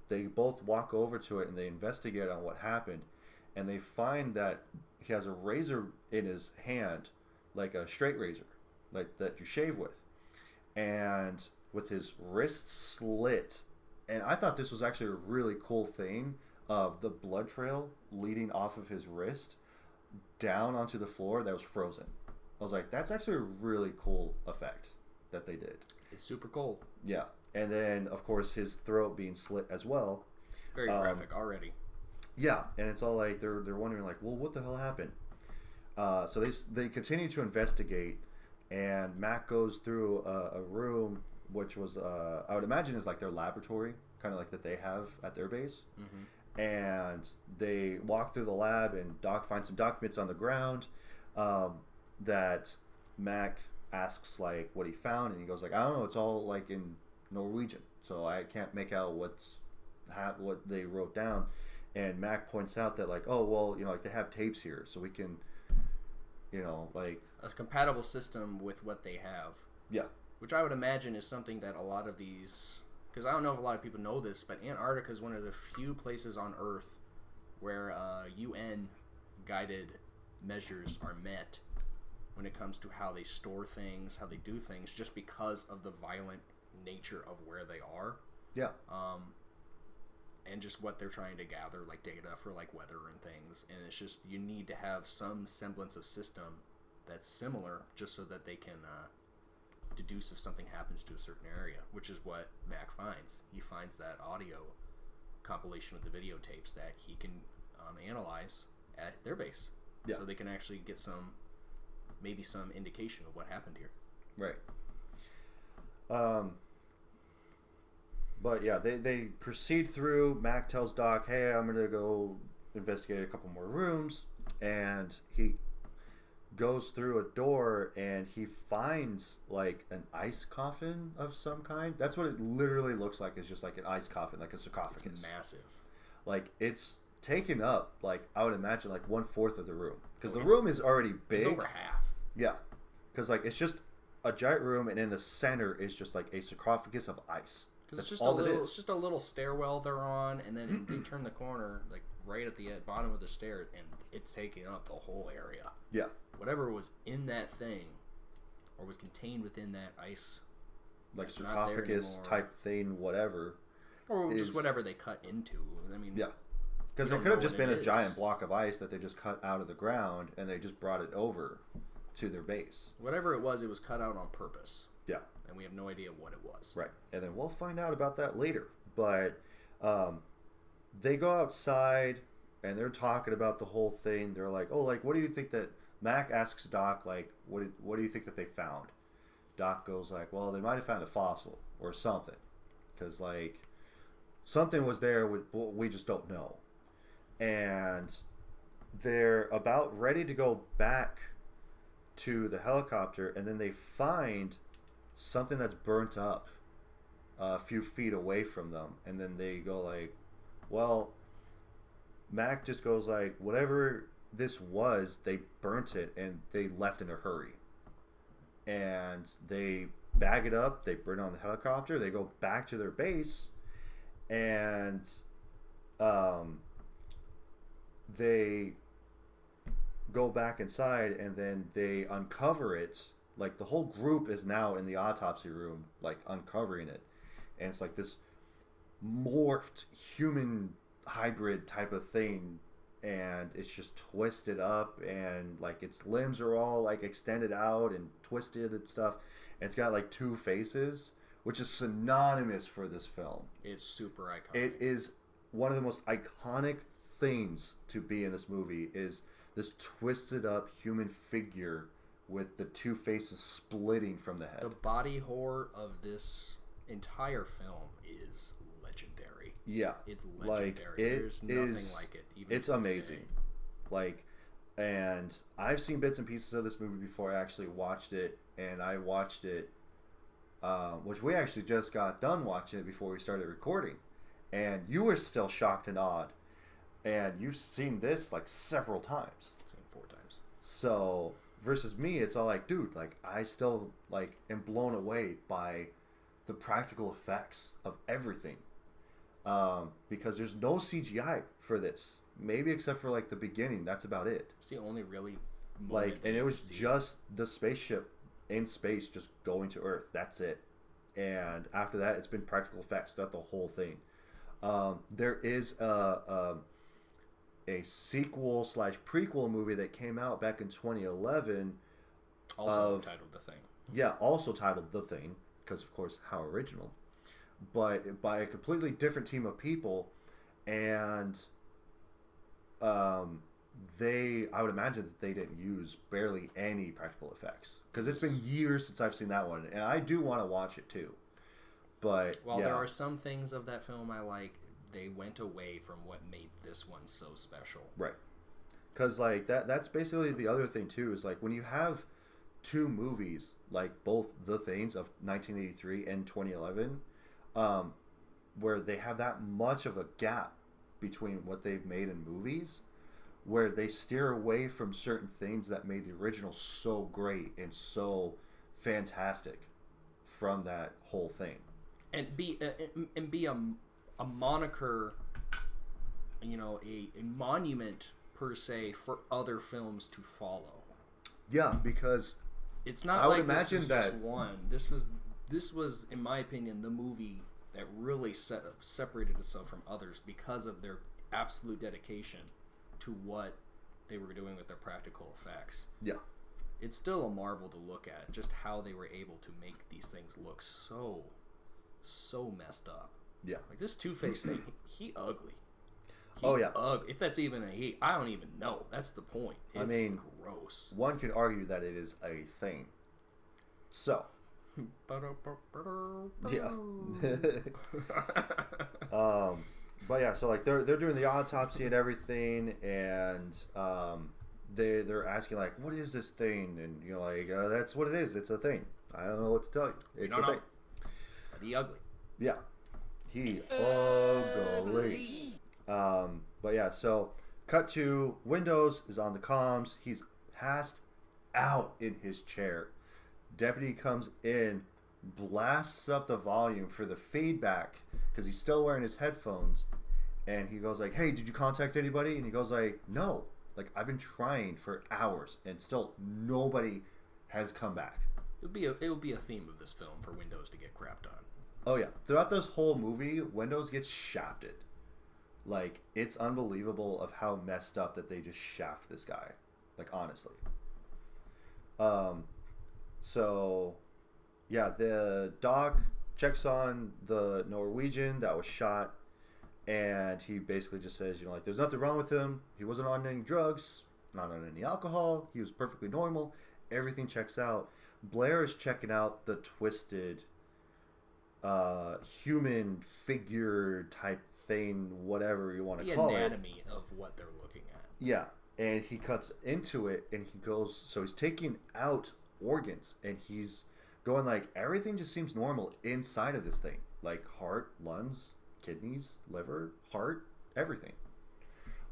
They both walk over to it and they investigate on what happened, and they find that he has a razor in his hand, like a straight razor, like that you shave with, and with his wrist slit. And I thought this was actually a really cool thing of the blood trail leading off of his wrist down onto the floor that was frozen. I was like, that's actually a really cool effect that they did. It's super cold. Yeah. And then, of course, his throat being slit as well. Very graphic already. Yeah. And it's all like, they're wondering, like, well, what the hell happened? So they continue to investigate, and Mac goes through a room, which was, I would imagine is like their laboratory, kind of like that they have at their base. Mm-hmm. And they walk through the lab, and Doc finds some documents on the ground that Mac asks like what he found, and he goes like, I don't know, it's all like in Norwegian, so I can't make out what they wrote down. And Mac points out that like, oh well, you know, like they have tapes here, so we can, you know, like a compatible system with what they have. Yeah. Which I would imagine is something that a lot of these. Because I don't know if a lot of people know this, but Antarctica is one of the few places on Earth where UN guided measures are met when it comes to how they store things, how they do things, just because of the violent nature of where they are. Yeah. And just what they're trying to gather, like data for like weather and things. And it's just, you need to have some semblance of system that's similar just so that they can deduce if something happens to a certain area, which is what Mac finds. He finds that audio compilation with the videotapes that he can analyze at their base. Yeah. So they can actually get maybe some indication of what happened here. Right. But yeah, they proceed through. Mac tells Doc, hey, I'm going to go investigate a couple more rooms. And he goes through a door and he finds like an ice coffin of some kind. That's what it literally looks like. It's just like an ice coffin, like a sarcophagus. It's massive. Like it's taken up, like I would imagine, like 1/4 of the room, because the room is already big. It's over half. Yeah, because like it's just a giant room, and in the center is just like a sarcophagus of ice. That's it's just all a it little. is. It's just a little stairwell they're on, and then they turn the corner, like right at the bottom of the stair, and it's taking up the whole area. Yeah. Whatever was in that thing, or was contained within that ice, Like sarcophagus type thing, whatever. Or just whatever they cut into. I mean, yeah. Because it could have just been a giant block of ice that they just cut out of the ground, and they just brought it over to their base. Whatever it was cut out on purpose. Yeah. And we have no idea what it was. Right. And then we'll find out about that later. But they go outside, and they're talking about the whole thing. They're like, oh, like, what do you think that... Mac asks Doc, like, what do you think that they found? Doc goes like, well, they might have found a fossil or something. Because, like, something was there, we just don't know. And they're about ready to go back to the helicopter, and then they find something that's burnt up a few feet away from them. And then they go like, well, Mac just goes like, whatever this was, they burnt it and they left in a hurry. And they bag it up, they burn it on the helicopter, they go back to their base, and they go back inside, and then they uncover it. Like, the whole group is now in the autopsy room, like, uncovering it. And it's like this morphed human hybrid type of thing, and it's just twisted up, and like its limbs are all like extended out and twisted and stuff, and it's got like two faces, which is synonymous for this film. It's super iconic. It is one of the most iconic things to be in this movie, is this twisted up human figure with the two faces splitting from the head. The body horror of this entire film is legendary. Yeah, it's legendary. Like, There's nothing like it. It's amazing. Like, and I've seen bits and pieces of this movie before I actually watched it, and I watched it, which we actually just got done watching it before we started recording, and you were still shocked and awed, and you've seen this like several times. I've seen it 4 times. So versus me, it's all like, dude, like I still like am blown away by the practical effects of everything. Because there's no CGI for this, maybe except for like the beginning. That's about it. It's the only really like, and it was just the spaceship in space just going to Earth. That's it. And after that, it's been practical effects throughout the whole thing. There is a sequel / prequel movie that came out back in 2011. Also titled The Thing. Yeah, also titled The Thing, because of course, how original. But by a completely different team of people, and I would imagine that they didn't use barely any practical effects, because it's been years since I've seen that one, and I do want to watch it too. But while yeah. there are some things of that film I like, they went away from what made this one so special. Right. Because like that's basically the other thing too, is like when you have two movies, like both The Things of 1983 and 2011, where they have that much of a gap between what they've made in movies, where they steer away from certain things that made the original so great and so fantastic from that whole thing, and be a moniker, you know, a monument per se for other films to follow. Yeah, because it's not I would like imagine this is that just one. This was, in my opinion, the movie that really separated itself from others because of their absolute dedication to what they were doing with their practical effects. Yeah. It's still a marvel to look at, just how they were able to make these things look so messed up. Yeah. Like this Two-Face thing, he ugly. Ugly. If that's even a he, I don't even know. That's the point. It's gross. One could argue that it is a thing. So. Yeah. But yeah, so like they're doing the autopsy and everything, and they're asking like, what is this thing? And you're like, that's what it is. It's a thing. I don't know what to tell you. It's a thing. But he ugly. Yeah. He ugly. But yeah, so cut to Windows is on the comms. He's passed out in his chair. Deputy comes in, blasts up the volume for the feedback because he's still wearing his headphones, and he goes like, hey, did you contact anybody? And he goes like, no, like I've been trying for hours and still nobody has come back. It would be a theme of this film for Windows to get crapped on. Oh yeah, throughout this whole movie, Windows gets shafted. Like, it's unbelievable of how messed up that they just shaft this guy. Like, honestly. So yeah, the doc checks on the Norwegian that was shot, and he basically just says, you know, like, there's nothing wrong with him. He wasn't on any drugs, not on any alcohol. He was perfectly normal. Everything checks out. Blair is checking out the twisted human figure type thing, whatever you want to call it. The anatomy of what they're looking at. Yeah, and he cuts into it, and he goes, so he's taking out organs, and he's going like, everything just seems normal inside of this thing, like heart, lungs, kidneys, liver, heart, everything.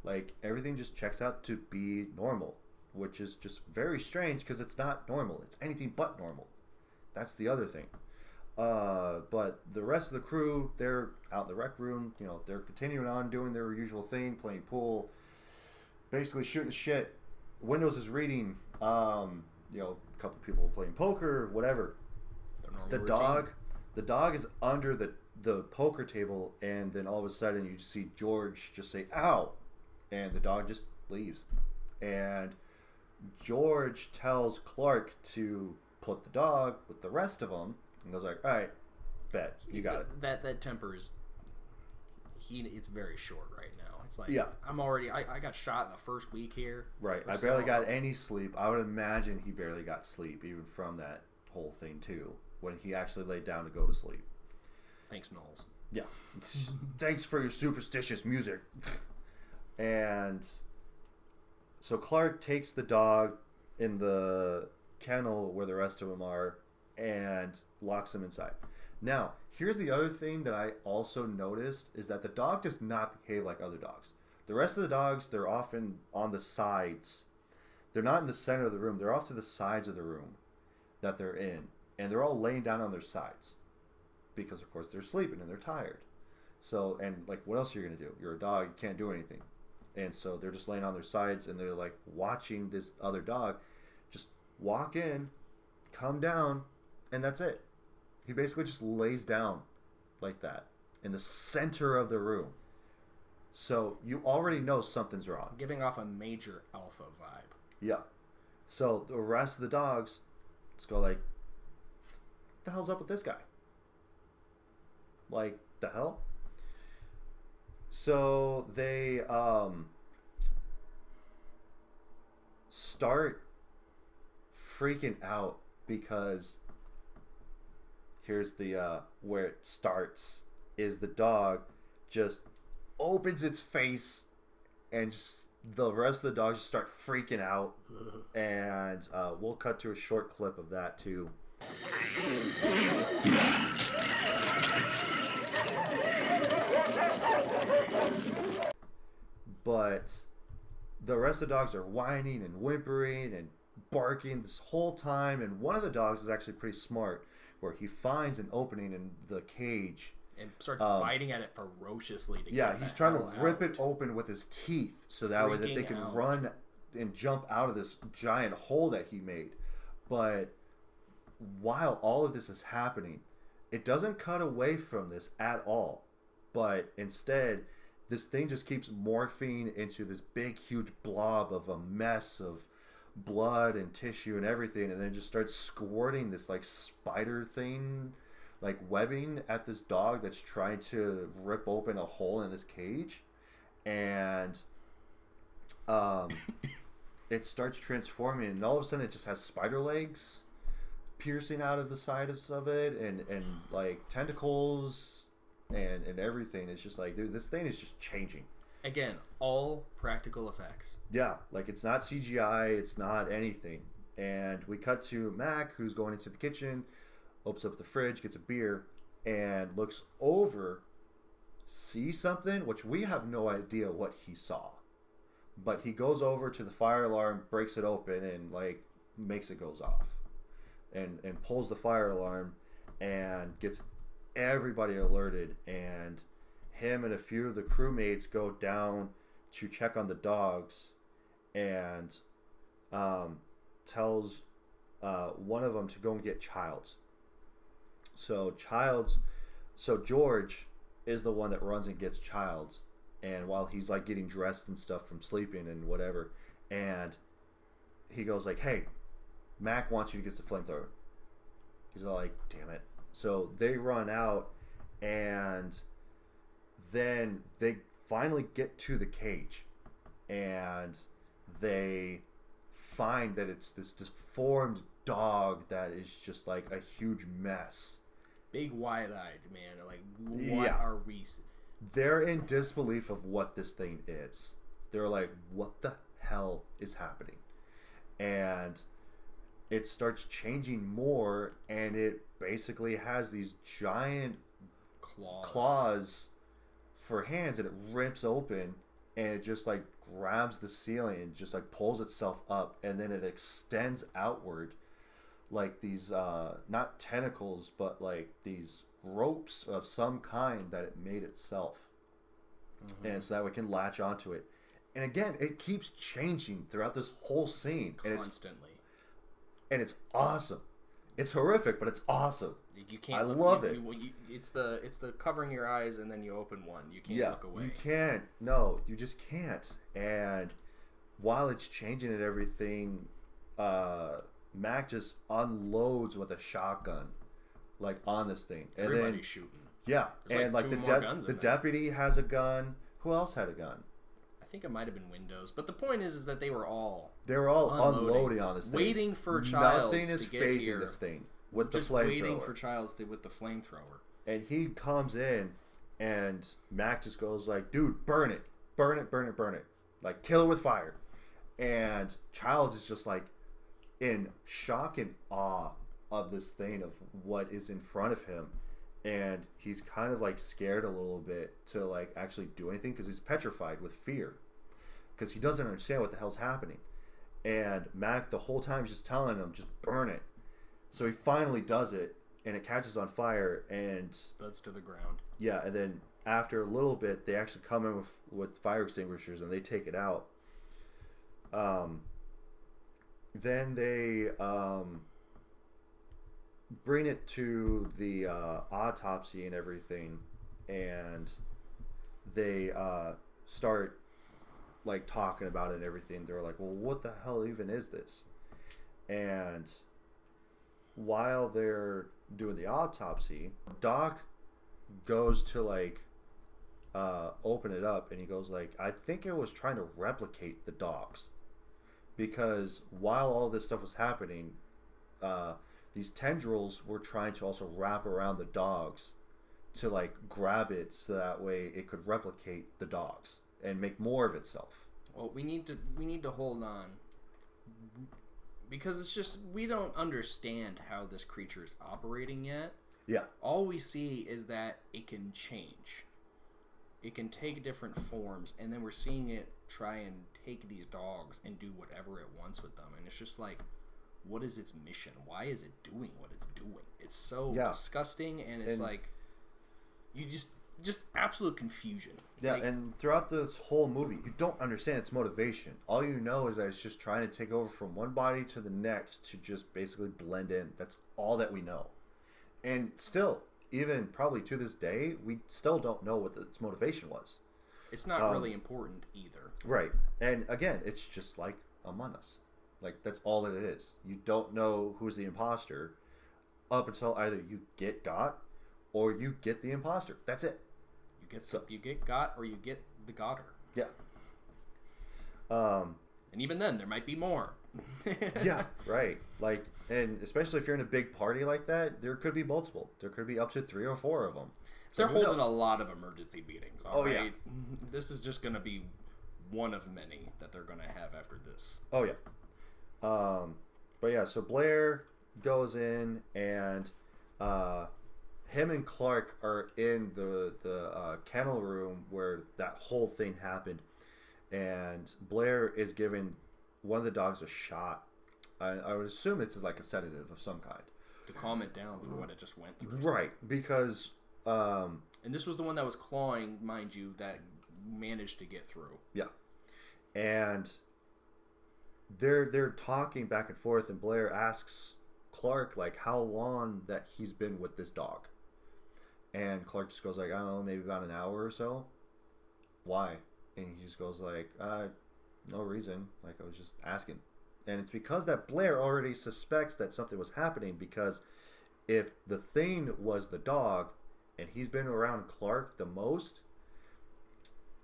Like, everything just checks out to be normal, which is just very strange because it's not normal. It's anything but normal. That's the other thing. But the rest of the crew, they're out in the rec room. You know, they're continuing on doing their usual thing, playing pool, basically shooting the shit. Windows is reading. You know, a couple people playing poker, whatever. The dog is under the poker table, and then all of a sudden you just see George just say "ow," and the dog just leaves. And George tells Clark to put the dog with the rest of them, and goes like, "All right, bet you got it." That temper is it's very short right now. It's like, yeah, I'm already I got shot in the first week here. Right, I barely got any sleep. I would imagine he barely got sleep even from that whole thing too, when he actually laid down to go to sleep. Thanks, Knowles. Yeah. Thanks for your superstitious music. And so Clark takes the dog in the kennel where the rest of them are and locks him inside. Now, here's the other thing that I also noticed is that the dog does not behave like other dogs. The rest of the dogs, they're often on the sides. They're not in the center of the room. They're off to the sides of the room that they're in. And they're all laying down on their sides. Because, of course, they're sleeping and they're tired. So, and, like, what else are you going to do? You're a dog. You can't do anything. And so they're just laying on their sides and they're, like, watching this other dog just walk in, come down, and that's it. He basically just lays down like that in the center of the room. So you already know something's wrong. Giving off a major alpha vibe. Yeah. So the rest of the dogs just go like, "What the hell's up with this guy?" Like, the hell? So they start freaking out because here's the where it starts is the dog just opens its face and just the rest of the dogs just start freaking out. And we'll cut to a short clip of that too. But the rest of the dogs are whining and whimpering and barking this whole time, and one of the dogs is actually pretty smart, where he finds an opening in the cage and starts biting at it ferociously. He's trying to rip it open with his teeth, so that way that they can run and jump out of this giant hole that he made. But while all of this is happening, it doesn't cut away from this at all, but instead this thing just keeps morphing into this big huge blob of a mess of blood and tissue and everything, and then just starts squirting this like spider thing, like webbing at this dog that's trying to rip open a hole in this cage. And it starts transforming, and all of a sudden it just has spider legs piercing out of the sides of it, and like tentacles and everything. It's just like, dude, this thing is just changing. Again, all practical effects. Yeah, like it's not CGI, it's not anything. And we cut to Mac, who's going into the kitchen, opens up the fridge, gets a beer, and looks over, sees something, which we have no idea what he saw. But he goes over to the fire alarm, breaks it open, and like makes it goes off. And pulls the fire alarm and gets everybody alerted, and him and a few of the crewmates go down to check on the dogs, and tells one of them to go and get Childs. So George is the one that runs and gets Childs, and while he's like getting dressed and stuff from sleeping and whatever, and he goes like, "Hey, Mac wants you to get the flamethrower." He's all like, "Damn it." So they run out, and then they finally get to the cage, and they find that it's this deformed dog that is just like a huge mess. Big wide-eyed, man. Like, what are we... They're in disbelief of what this thing is. They're like, what the hell is happening? And it starts changing more, and it basically has these giant claws for hands, and it rips open, and it just like grabs the ceiling and just like pulls itself up, and then it extends outward like these not tentacles, but like these ropes of some kind that it made itself. And so that we can latch onto it. And again, it keeps changing throughout this whole scene. Constantly. And it's awesome. It's horrific, but it's awesome. You can't. I look, love you, it. It's the covering your eyes and then you open one. You can't look away. You can't. No, you just can't. And while it's changing and everything, Mac just unloads with a shotgun, like on this thing. And Everybody's then, shooting. Yeah, There's and like like two the more guns in there. deputy has a gun. Who else had a gun? I think it might have been Windows, but the point is that they were all Unloading on this thing, waiting for Childs Nothing is to get phasing here. this thing with Just the waiting for flamethrower. Childs with the flamethrower. And he comes in, and Mac just goes like, "Dude, burn it, burn it, burn it, burn it, like kill it with fire." And Childs is just like in shock and awe of this thing, of what is in front of him. And he's kind of like scared a little bit to like actually do anything because he's petrified with fear, because he doesn't understand what the hell's happening. And Mac the whole time is just telling him, just burn it. So he finally does it, and it catches on fire, and Thuds to the ground. yeah, and then after a little bit, they actually come in with fire extinguishers, and they take it out. Then they bring it to the autopsy and everything, and they start like talking about it and everything. They're like, well, what the hell even is this? And while they're doing the autopsy, Doc goes to like open it up, and he goes like, I think it was trying to replicate the dogs, because while all this stuff was happening, these tendrils were trying to also wrap around the dogs to like grab it, so that way it could replicate the dogs and make more of itself. Well, we need to hold on, because it's just, we don't understand how this creature is operating yet. Yeah. All we see is that it can change. It can take different forms, and then we're seeing it try and take these dogs and do whatever it wants with them. And it's just like, what is its mission? Why is it doing what it's doing? It's so disgusting, and it's like, you just absolute confusion. Yeah, like, and throughout this whole movie, you don't understand its motivation. All you know is that it's just trying to take over from one body to the next to just basically blend in. That's all that we know. And still, even probably to this day, we still don't know what its motivation was. it's not really important either. Right. And again, it's just like Among Us. Like, that's all that it is. You don't know who's the imposter up until either you get got or you get the imposter. That's it. You get got, or you get the gotter. Yeah. And even then, there might be more. Yeah, right. Like, and especially if you're in a big party like that, there could be multiple. There could be up to 3 or 4 of them. So They're who holding knows? a lot of emergency meetings. Oh, All yeah. right? This is just going to be one of many that they're going to have after this. Oh, yeah. But yeah, so Blair goes in, and him and Clark are in the kennel room where that whole thing happened, and Blair is giving one of the dogs a shot. I would assume it's like a sedative of some kind. To calm it down from what it just went through. Right, because... and this was the one that was clawing, mind you, that managed to get through. Yeah. And they're talking back and forth, and Blair asks Clark like how long that he's been with this dog. And Clark just goes like, I don't know, maybe about an hour or so. Why? And he just goes like, no reason. Like, I was just asking. And it's because that Blair already suspects that something was happening, because if the thing was the dog and he's been around Clark the most,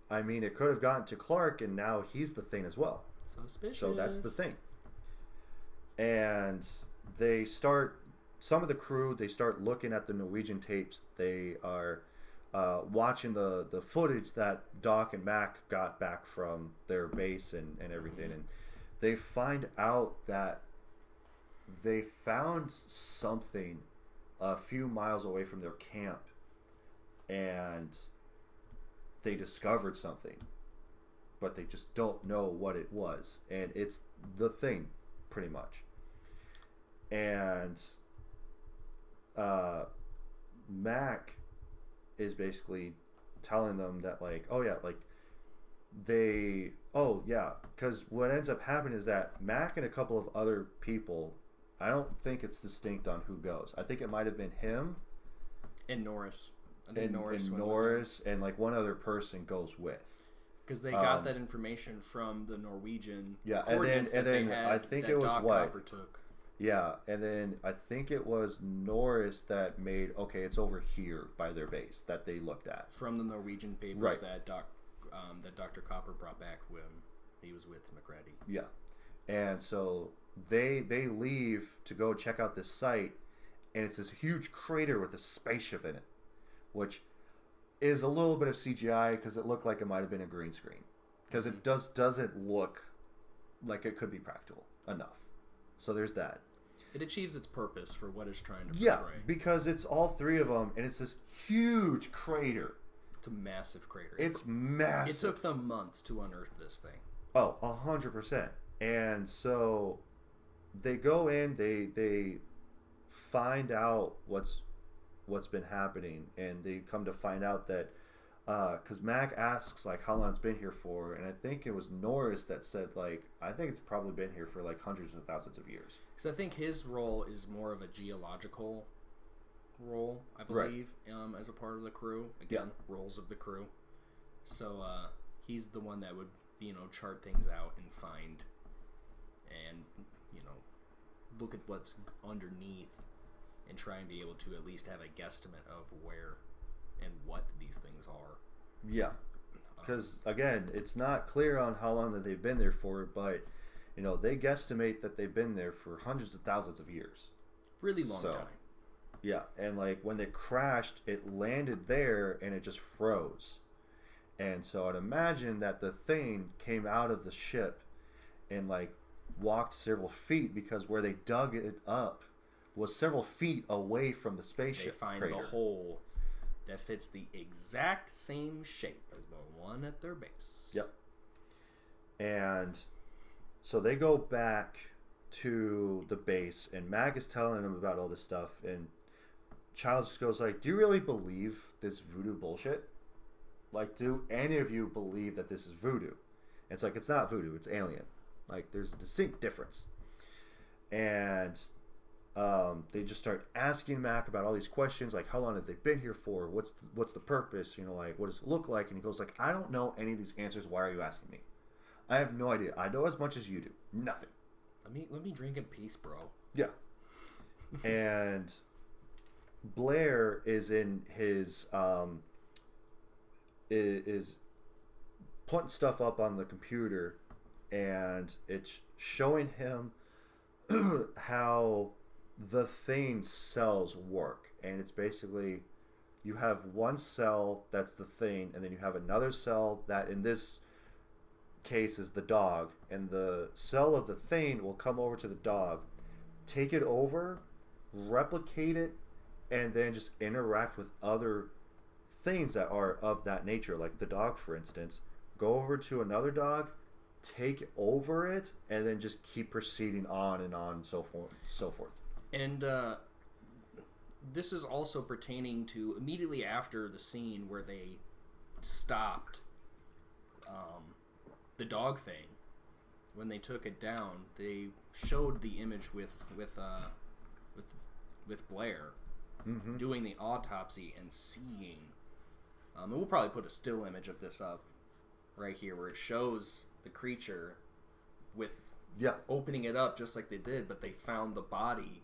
I mean, it could have gotten to Clark, and now he's the thing as well. Suspicious. So that's the thing. And they start, some of the crew, they start looking at the Norwegian tapes. They are watching the footage that Doc and Mac got back from their base and everything. And they find out that they found something a few miles away from their camp. And they discovered something. but they just don't know what it was, and it's the thing, pretty much. And Mac is basically telling them that, like, oh yeah, like because what ends up happening is that Mac and a couple of other people, I don't think it's distinct on who goes. I think it might have been him and Norris. I and think Norris and like one other person goes with. Because they got that information from the Norwegian. Yeah, coordinates and then had, I think that it was Doc what? Copper took. Yeah, and then I think it was Norris that made, okay, it's over here by their base that they looked at. From the Norwegian papers Right. that that Dr. Copper brought back when he was with McCready. Yeah. And so they leave to go check out this site, and it's this huge crater with a spaceship in it, which is a little bit of CGI because it looked like it might have been a green screen. Because it doesn't look like it could be practical enough. So there's that. It achieves its purpose for what it's trying to portray. Yeah, because it's all three of them, and it's this huge crater. It's a massive crater. It's massive. It took them months to unearth this thing. Oh, 100%. And so they go in, they find out what's been happening, and they come to find out that because Mac asks like how long it's been here for, and I think it was Norris that said like I think it's probably been here for like hundreds of thousands of years. Because I think his role is more of a geological role, I believe, as a part of the crew. Again, roles of the crew. So he's the one that would chart things out and find, and look at what's underneath, and try and be able to at least have a guesstimate of where and what these things are. Yeah, because again, it's not clear on how long that they've been there for, but they guesstimate that they've been there for hundreds of thousands of years. Really long time. Yeah, and like when they crashed, it landed there and it just froze. And so I'd imagine that the thing came out of the ship and like walked several feet, because where they dug it up was several feet away from the spaceship. They find crater. the hole that fits the exact same shape as the one at their base. Yep. And so they go back to the base, and Mag is telling them about all this stuff, and Child just goes like, do you really believe this voodoo bullshit? Like, do any of you believe that this is voodoo? And it's like, it's not voodoo, it's alien. Like, there's a distinct difference. And they just start asking Mac about all these questions, like how long have they been here for? What's the purpose? Like, what does it look like? And he goes like, I don't know any of these answers. Why are you asking me? I have no idea. I know as much as you do. Nothing. Let me drink in peace, bro. Yeah. And Blair is in his is putting stuff up on the computer, and it's showing him how the Thane cells work. And it's basically, you have one cell that's the Thane, and then you have another cell that in this case is the dog, and the cell of the Thane will come over to the dog, take it over, replicate it, and then just interact with other things that are of that nature, like the dog, for instance. Go over to another dog, take over it, and then just keep proceeding on and so forth. And this is also pertaining to immediately after the scene where they stopped the dog thing. When they took it down, they showed the image with Blair doing the autopsy and seeing. And we'll probably put a still image of this up right here, where it shows the creature with opening it up just like they did, but they found the body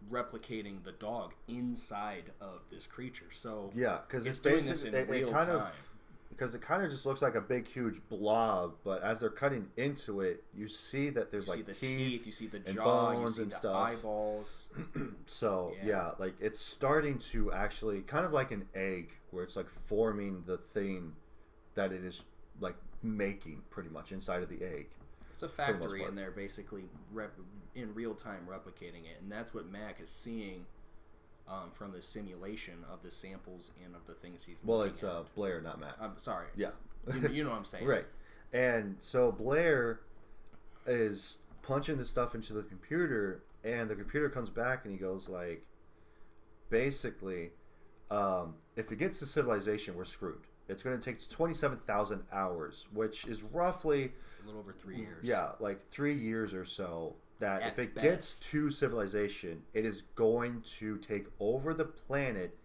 replicating the dog inside of this creature. So because it's doing this in real time. Because it kind of just looks like a big, huge blob, but as they're cutting into it, you see that there's like the teeth, you see the and jaw, bones you see and the stuff. eyeballs. So like it's starting to actually kind of like an egg, where it's like forming the thing that it is like making pretty much inside of the egg. It's a factory in there, basically in real time replicating it, and that's what Mac is seeing from the simulation of the samples and of the things he's looking it's at. Blair, not Mac. I'm sorry. Yeah. You know what I'm saying. Right. And so Blair is punching the stuff into the computer, and the computer comes back and he goes like, basically, if it gets to civilization, we're screwed. It's going to take 27,000 hours, which is roughly a little over 3 years. Yeah, like 3 years or so. That At if it best. gets to civilization, it is going to take over the planet,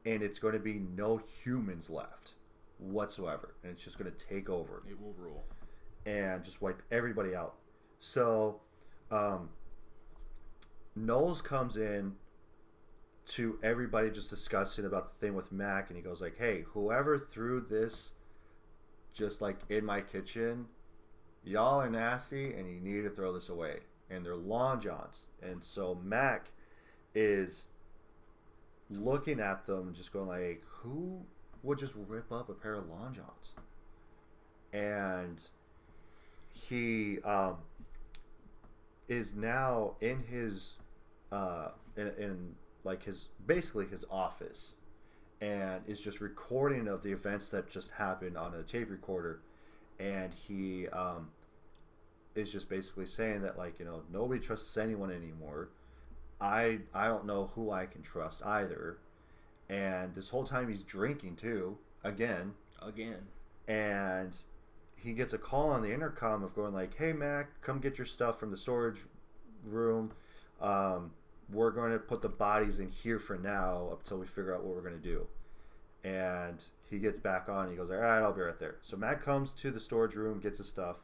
and it's going to be no humans left whatsoever, and it's just going to take over. It will rule And just wipe everybody out. So, Knowles comes in to everybody just discussing about the thing with Mac, and he goes like, hey, whoever threw this just like in my kitchen, y'all are nasty and you need to throw this away. And they're Long Johns. And so Mac is looking at them just going like, who would just rip up a pair of Long Johns? And he is now in his in like his basically his office, and is just recording of the events that just happened on a tape recorder, and he is just basically saying that, like, you know, nobody trusts anyone anymore. I don't know who I can trust either. And this whole time he's drinking too, again. And he gets a call on the intercom of going like, hey Mac, come get your stuff from the storage room. We're going to put the bodies in here for now up till we figure out what we're going to do. And he gets back on. He goes, all right, I'll be right there. So Mac comes to the storage room, gets his stuff,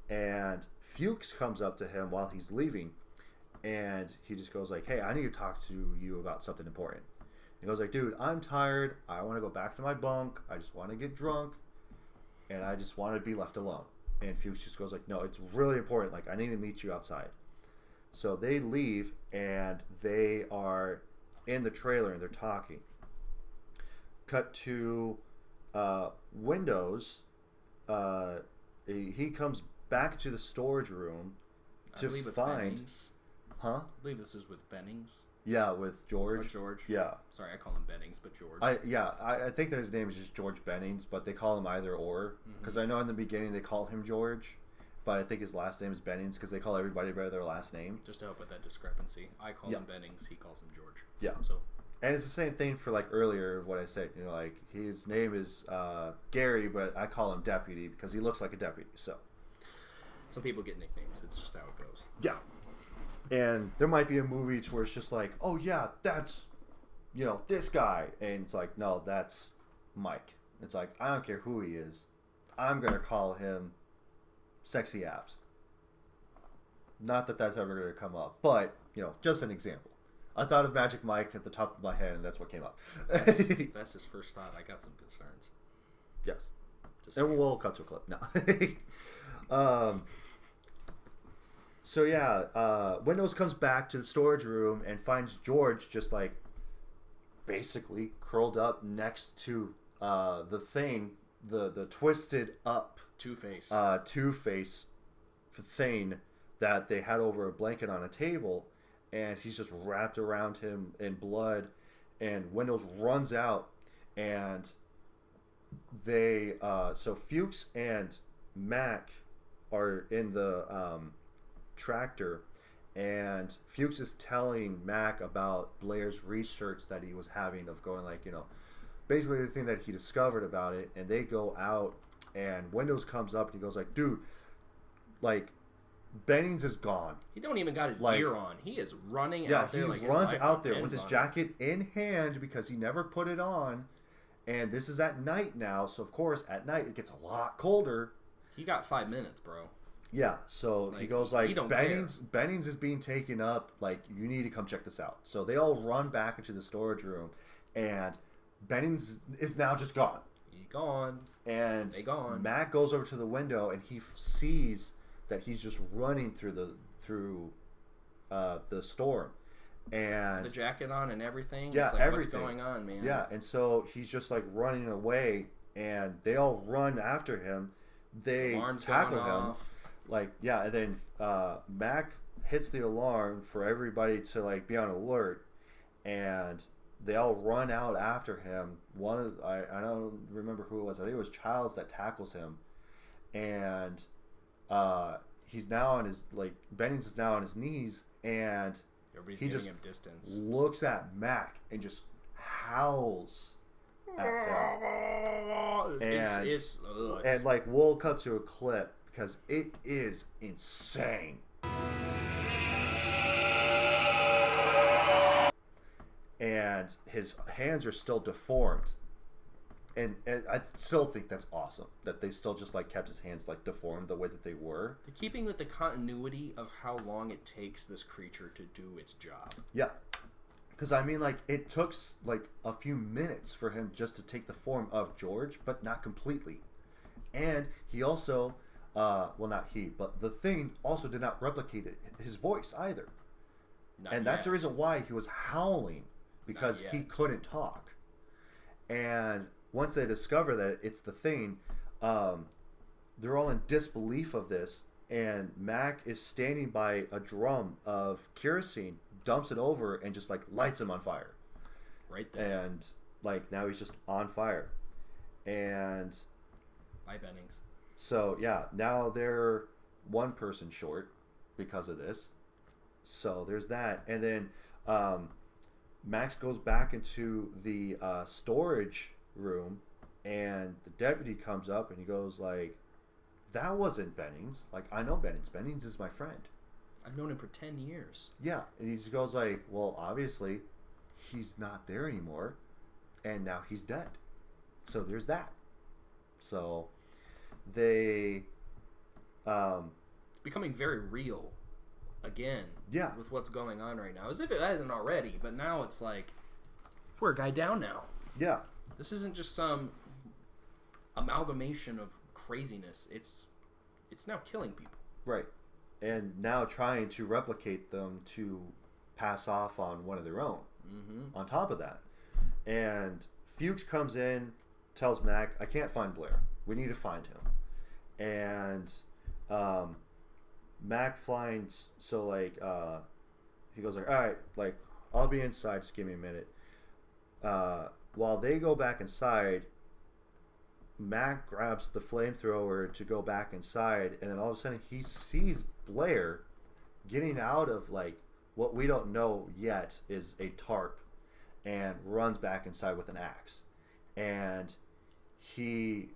and Fuchs comes up to him while he's leaving, and he just goes like, hey, I need to talk to you about something important. He goes like, dude, I'm tired. I want to go back to my bunk. I just want to get drunk, and I just want to be left alone. And Fuchs just goes like, no, it's really important. Like, I need to meet you outside. So they leave, and they are in the trailer, and they're talking. Cut to Windows. He comes back to the storage room to find... Huh? I believe this is with Bennings. Yeah, with George. Oh, George. Yeah. Sorry, I call him Bennings, but George. I think that his name is just George Bennings, but they call him either or. Because I know in the beginning they call him George, but I think his last name is Bennings because they call everybody by their last name. Just to help with that discrepancy. I call him Bennings, he calls him George. Yeah. So. And it's the same thing for like earlier of what I said. You know, like his name is Gary, but I call him Deputy because he looks like a deputy. So. Some people get nicknames. It's just how it goes. Yeah. And there might be a movie where it's just like, oh yeah, that's, you know, this guy. And it's like, no, that's Mike. It's like, I don't care who he is. I'm going to call him Sexy Abs. Not that that's ever going to come up, but, you know, just an example. I thought of Magic Mike at the top of my head, and that's what came up. That's his first thought. I got some concerns. Yes. Just and we'll cut to a clip. No. So yeah, Windows comes back to the storage room and finds George just like basically curled up next to the thing, the twisted up Two-Face thing that they had over a blanket on a table, and he's just wrapped around him in blood, and Windows runs out, and they so Fuchs and Mac are in the tractor, and Fuchs is telling Mac about Blair's research that he was having of going like, you know, basically the thing that he discovered about it. And they go out, and Windows comes up and he goes like, dude, like Bennings is gone. He don't even got his like, gear on. He is running out there. He like runs his out there with his jacket in hand because he never put it on. And this is at night now, so of course at night it gets a lot colder. He got 5 minutes, bro. Yeah, so like, he goes like, Bennings is being taken up, like, you need to come check this out. So they all run back into the storage room, and Bennings is now just gone. He gone. And they gone. Mac goes over to the window, and he sees that he's just running through the storm. And the jacket on and everything. Yeah, it's like, everything. What's going on, man? Yeah, and so he's just like running away, and they all run after him. They tackle him. Off. Like, yeah, and then Mac hits the alarm for everybody to like be on alert, and they all run out after him. I don't remember who it was. I think it was Childs that tackles him, and he's now on his Bennings is now on his knees, and Everybody's he giving just him distance. looks at Mac and just howls at him. And like we'll cut to a clip because it is insane. And his hands are still deformed. And I still think that's awesome that they still just like kept his hands like deformed the way that they were. They're keeping with the continuity of how long it takes this creature to do its job. Yeah. Because I mean, like, it took like a few minutes for him just to take the form of George, but not completely. And he also, well, not he, but the thing also did not replicate his voice either. And that's the reason why he was howling, because he couldn't talk. And once they discover that it's the thing, they're all in disbelief of this. And Mac is standing by a drum of kerosene, dumps it over, and just like lights him on fire. Right there. And like now he's just on fire. And Bye, Bennings. so yeah, now they're one person short because of this. So there's that. And then Max goes back into the storage room, and the deputy comes up and he goes like, that wasn't Bennings. Like, I know Bennings. Bennings is my friend. I've known him for 10 years. Yeah. And he just goes like, well, obviously he's not there anymore, and now he's dead. So there's that. So they It's becoming very real again. Yeah. With what's going on right now. As if it hasn't already, but now it's like, we're a guy down now. Yeah. This isn't just some amalgamation of craziness. It's now killing people. Right. And now trying to replicate them to pass off on one of their own. Mm-hmm. On top of that. And Fuchs comes in, tells Mac, I can't find Blair. We need to find him. And Mac finds, so like, he goes like, all right, like, I'll be inside, just give me a minute. While they go back inside, Mac grabs the flamethrower to go back inside, and then all of a sudden he sees Blair getting out of like what we don't know yet is a tarp, and runs back inside with an axe. And he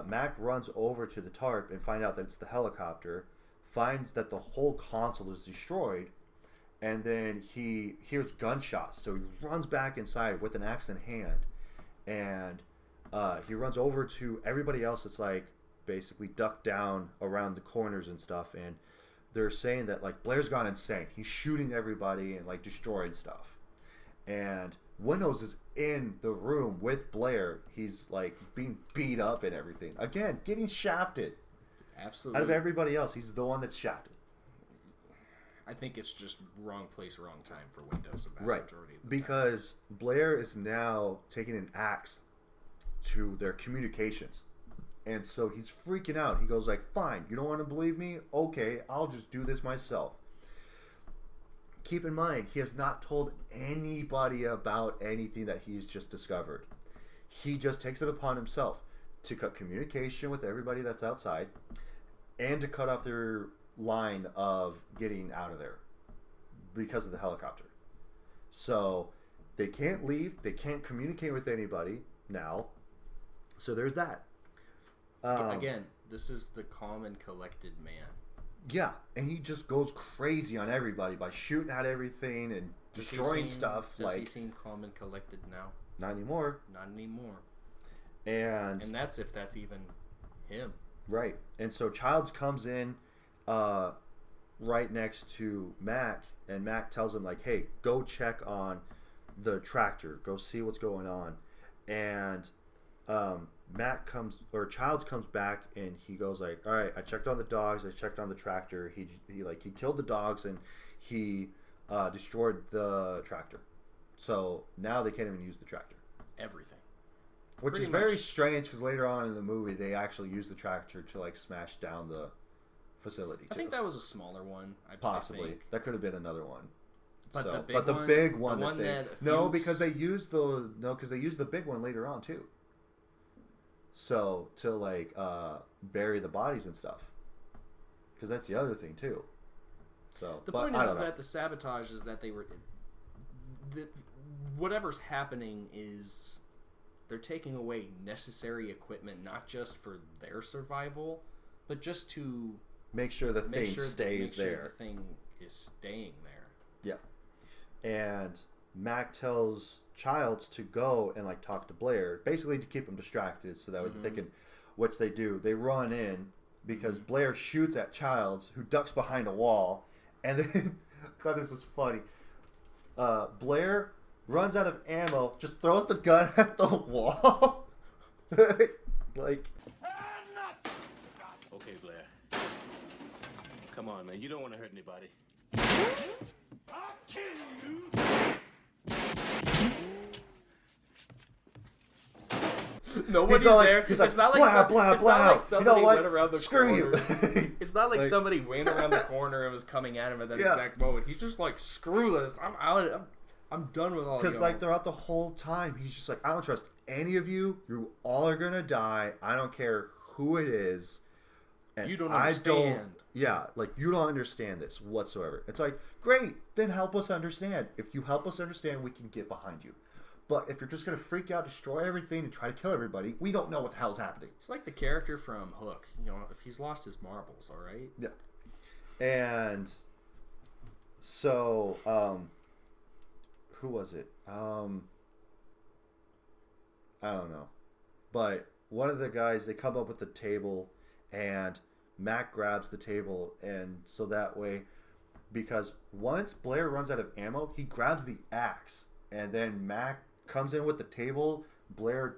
Mac runs over to the tarp and find out that it's the helicopter, finds that the whole console is destroyed, and then he hears gunshots, so he runs back inside with an axe in hand, and he runs over to everybody else that's like basically ducked down around the corners and stuff, and they're saying that like Blair's gone insane. He's shooting everybody and like destroying stuff. And Windows is in the room with Blair. He's like being beat up and everything. Again, getting shafted. Absolutely. Out of everybody else, he's the one that's shafted. I think it's just wrong place, wrong time for Windows. The vast Right. majority of the Because Blair is now taking an axe to their communications. And so he's freaking out. He goes like, fine, you don't want to believe me? Okay, I'll just do this myself. Keep in mind, he has not told anybody about anything that he's just discovered. He just takes it upon himself to cut communication with everybody that's outside and to cut off their line of getting out of there because of the helicopter. So they can't leave. They can't communicate with anybody now. So there's that. Again, this is the calm and collected man. Yeah, and he just goes crazy on everybody by shooting at everything and destroying stuff. Does like, he seem calm and collected now? not anymore. Not anymore. And that's if that's even him. right. And so Childs comes in right next to Mac, and Mac tells him like, hey, go check on the tractor. Go see what's going on. And Childs comes back and he goes like, all right, I checked on the dogs, I checked on the tractor. He killed the dogs and he destroyed the tractor. So now they can't even use the tractor. Everything. Which Pretty is very much. strange because later on in the movie they actually use the tractor to like smash down the facility. I think that was a smaller one. possibly think. that could have been another one. But So, the big one, one, that the one they that because they used the big one later on too. So to like bury the bodies and stuff, because that's the other thing too. So the point is that the sabotage is that they were whatever's happening is they're taking away necessary equipment, not just for their survival, but just to make sure the thing stays there. The thing is staying there. Yeah, and Mac tells Childs to go and like talk to Blair, basically to keep him distracted, so that way they can, which they do. They run in because Blair shoots at Childs, who ducks behind a wall, and then I thought this was funny. Blair runs out of ammo, just throws the gun at the wall, like. Okay, Blair. Come on, man. You don't want to hurt anybody. I'll kill you. Nobody's there. He's like, it's not like it's not like somebody went around the corner. It's not like somebody went around the corner and was coming at him at that exact moment. He's just like, screw this. I'm out. I'm done with all. Because like throughout the whole time, he's just like, I don't trust any of you. You all are gonna die. I don't care who it is. And you don't understand. Like you don't understand this whatsoever. It's like, great, then help us understand. If you help us understand, we can get behind you. But if you're just going to freak out, destroy everything, and try to kill everybody, we don't know what the hell's happening. It's like the character from Hook. You know, if he's lost his marbles, all right? Yeah. And so, who was it? I don't know. But one of the guys, they come up with the table, and Mac grabs the table, and so that way, because once Blair runs out of ammo, he grabs the axe, and then Mac comes in with the table. Blair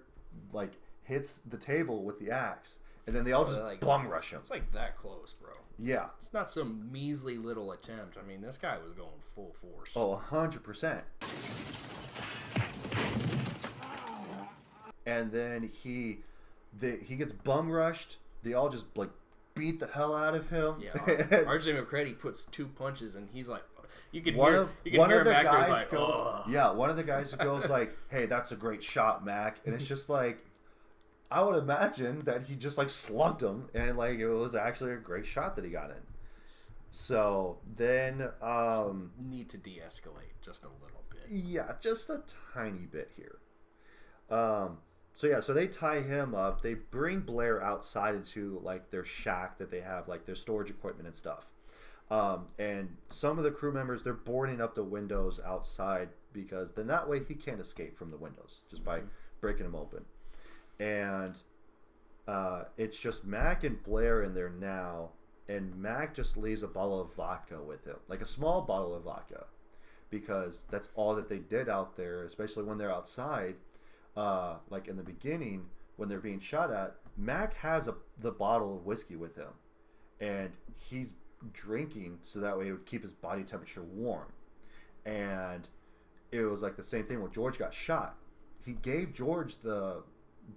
like hits the table with the axe, and then they all just like, bum rush him. It's like that close, bro. Yeah, it's not some measly little attempt. I mean, this guy was going full force. Oh, 100%. And then he gets bum rushed. They all just like beat the hell out of him. Yeah, RJ McCready puts 2 punches, and he's like, you can hear him back there. He's like, yeah, one of the guys goes like, "Hey, that's a great shot, Mac," and it's just like, I would imagine that he just like slugged him, and like it was actually a great shot that he got in. So then, need to de-escalate just a little bit. Yeah, just a tiny bit here. So they tie him up. They bring Blair outside into like their shack that they have, like their storage equipment and stuff. And some of the crew members, they're boarding up the windows outside, because then that way he can't escape from the windows just by breaking them open. And it's just Mac and Blair in there now, and Mac just leaves a bottle of vodka with him, like a small bottle of vodka, because that's all that they did out there, especially when they're outside. Like in the beginning when they're being shot at, Mac has the bottle of whiskey with him, and he's drinking so that way it would keep his body temperature warm. And it was like the same thing when George got shot. He gave George the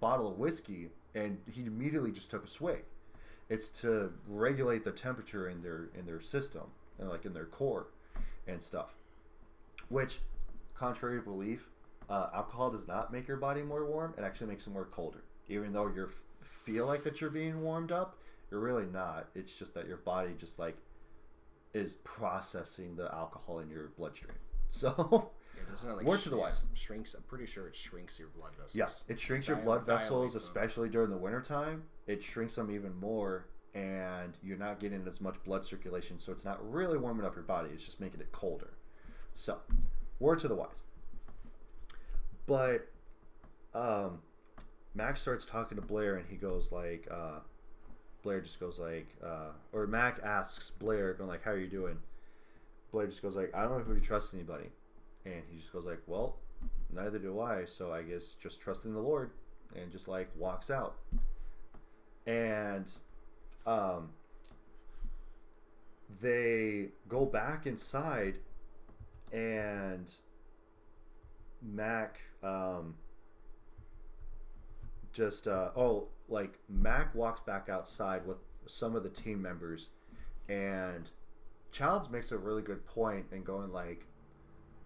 bottle of whiskey, and he immediately just took a swig. It's to regulate the temperature in their system and like in their core and stuff. Which, contrary to belief, alcohol does not make your body more warm. It actually makes it more colder. Even though you feel like that you're being warmed up, you're really not. It's just that your body just like is processing the alcohol in your bloodstream. So word to the wise. Shrinks. I'm pretty sure it shrinks your blood vessels. Yeah, it shrinks your blood vessels, especially during the wintertime. It shrinks them even more, and you're not getting as much blood circulation, so it's not really warming up your body. It's just making it colder. So, word to the wise. But Mac starts talking to Blair, and he goes like, Blair just goes like, or Mac asks Blair, going like, "How are you doing?" Blair just goes like, "I don't know who to trust anybody," and he just goes like, "Well, neither do I. So I guess just trust in the Lord," and just like walks out. And they go back inside, and Mac Mac walks back outside with some of the team members, and Childs makes a really good point in going like,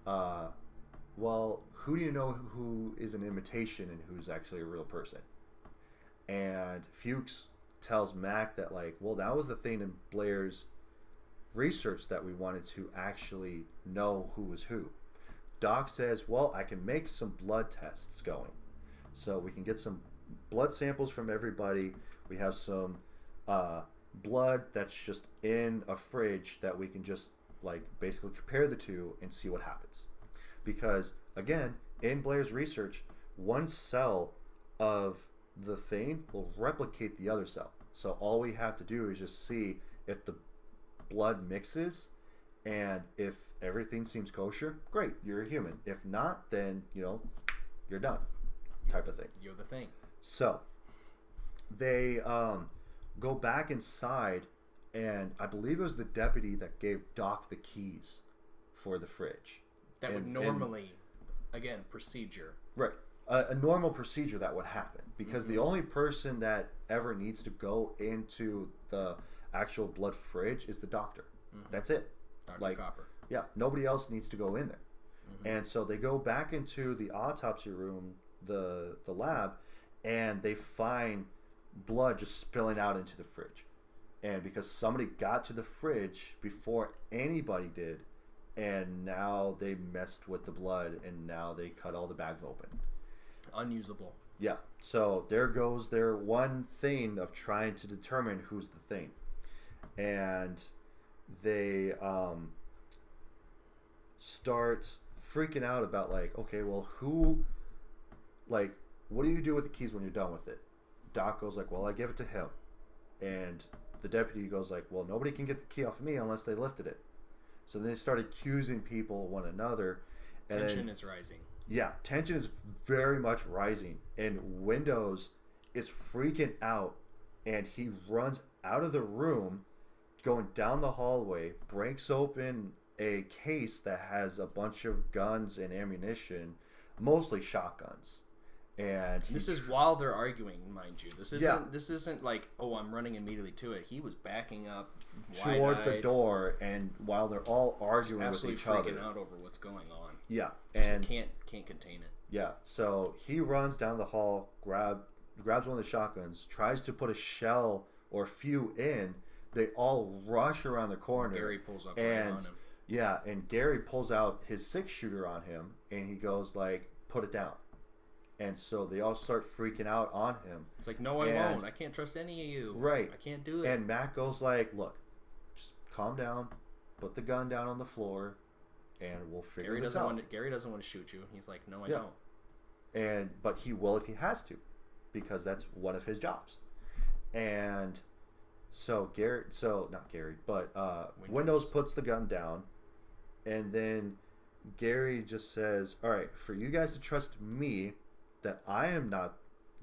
well, who do you know who is an imitation and who's actually a real person? And Fuchs tells Mac that, like, well, that was the thing in Blair's research that we wanted to actually know who was who. Doc says, well, I can make some blood tests going. So we can get some blood samples from everybody. We have some blood that's just in a fridge that we can just, like, basically compare the two and see what happens. Because, again, in Blair's research, one cell of the thing will replicate the other cell. So all we have to do is just see if the blood mixes, and if everything seems kosher, great, you're a human. If not, then, you know, you're done, type of thing. You're the thing. So they go back inside, and I believe it was the deputy that gave Doc the keys for the fridge. That would normally, again, procedure. Right. A normal procedure that would happen, because the only person that ever needs to go into the actual blood fridge is the doctor. That's it. Dr. Copper. Yeah, nobody else needs to go in there. And so they go back into the autopsy room, the lab, and they find blood just spilling out into the fridge. And because somebody got to the fridge before anybody did, and now they messed with the blood, and now they cut all the bags open. Unusable. Yeah, so there goes their one thing of trying to determine who's the thing. And they start freaking out about, like, okay, well, who, like, what do you do with the keys when you're done with it? Doc goes like, well, I give it to him. And the deputy goes like, well, nobody can get the key off of me unless they lifted it. So then they start accusing people, one another. And tension is rising. Yeah, tension is very much rising. And Windows is freaking out. And he runs out of the room, going down the hallway, breaks open a case that has a bunch of guns and ammunition, mostly shotguns. And this is while they're arguing, mind you. This isn't like, oh, I'm running immediately to it. He was backing up towards the door, and while they're all arguing with each other, freaking out over what's going on. Yeah, and can't contain it. Yeah, so he runs down the hall, grabs one of the shotguns, tries to put a shell or a few in. They all rush around the corner. Gary pulls up right on him. Yeah, and Gary pulls out his 6-shooter on him, and he goes like, "Put it down." And so they all start freaking out on him. It's like, no, I won't. I can't trust any of you. Right. I can't do it. And Matt goes like, look, just calm down, put the gun down on the floor, and we'll figure this out. Gary doesn't want to shoot you. He's like, no, I don't. But he will if he has to, because that's one of his jobs. And so Windows puts the gun down, and then Gary just says, all right, for you guys to trust me that I am not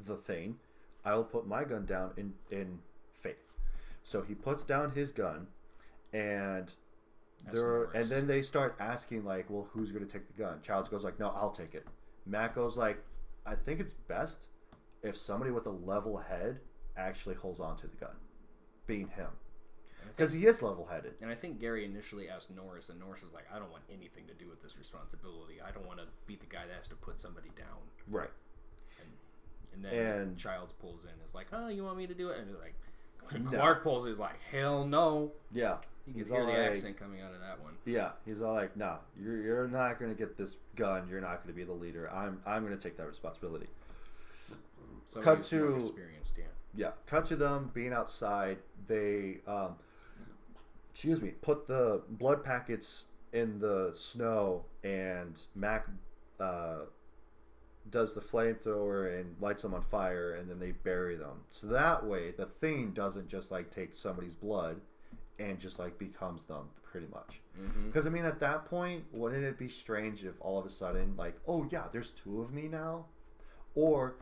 the thing, I will put my gun down in faith. So he puts down his gun, and then they start asking like, well, who's going to take the gun? Childs goes like, no, I'll take it. Matt goes like, I think it's best if somebody with a level head actually holds on to the gun, being him. Because he is level-headed. And I think Gary initially asked Norris, and Norris was like, I don't want anything to do with this responsibility. I don't want to be the guy that has to put somebody down. Right. And then Childs pulls in. It's like, oh, you want me to do it? And like, Clark pulls in. He's like, hell no. Yeah. You can hear the accent coming out of that one. Yeah. He's all like, nah, you're not going to get this gun. You're not going to be the leader. I'm going to take that responsibility. So cut to experienced, yeah. Cut to them being outside. They put the blood packets in the snow, and Mac does the flamethrower and lights them on fire, and then they bury them. So that way, the thing doesn't just like take somebody's blood and just like becomes them, pretty much. Because I mean, at that point, wouldn't it be strange if all of a sudden, like, oh yeah, there's 2 of me now, or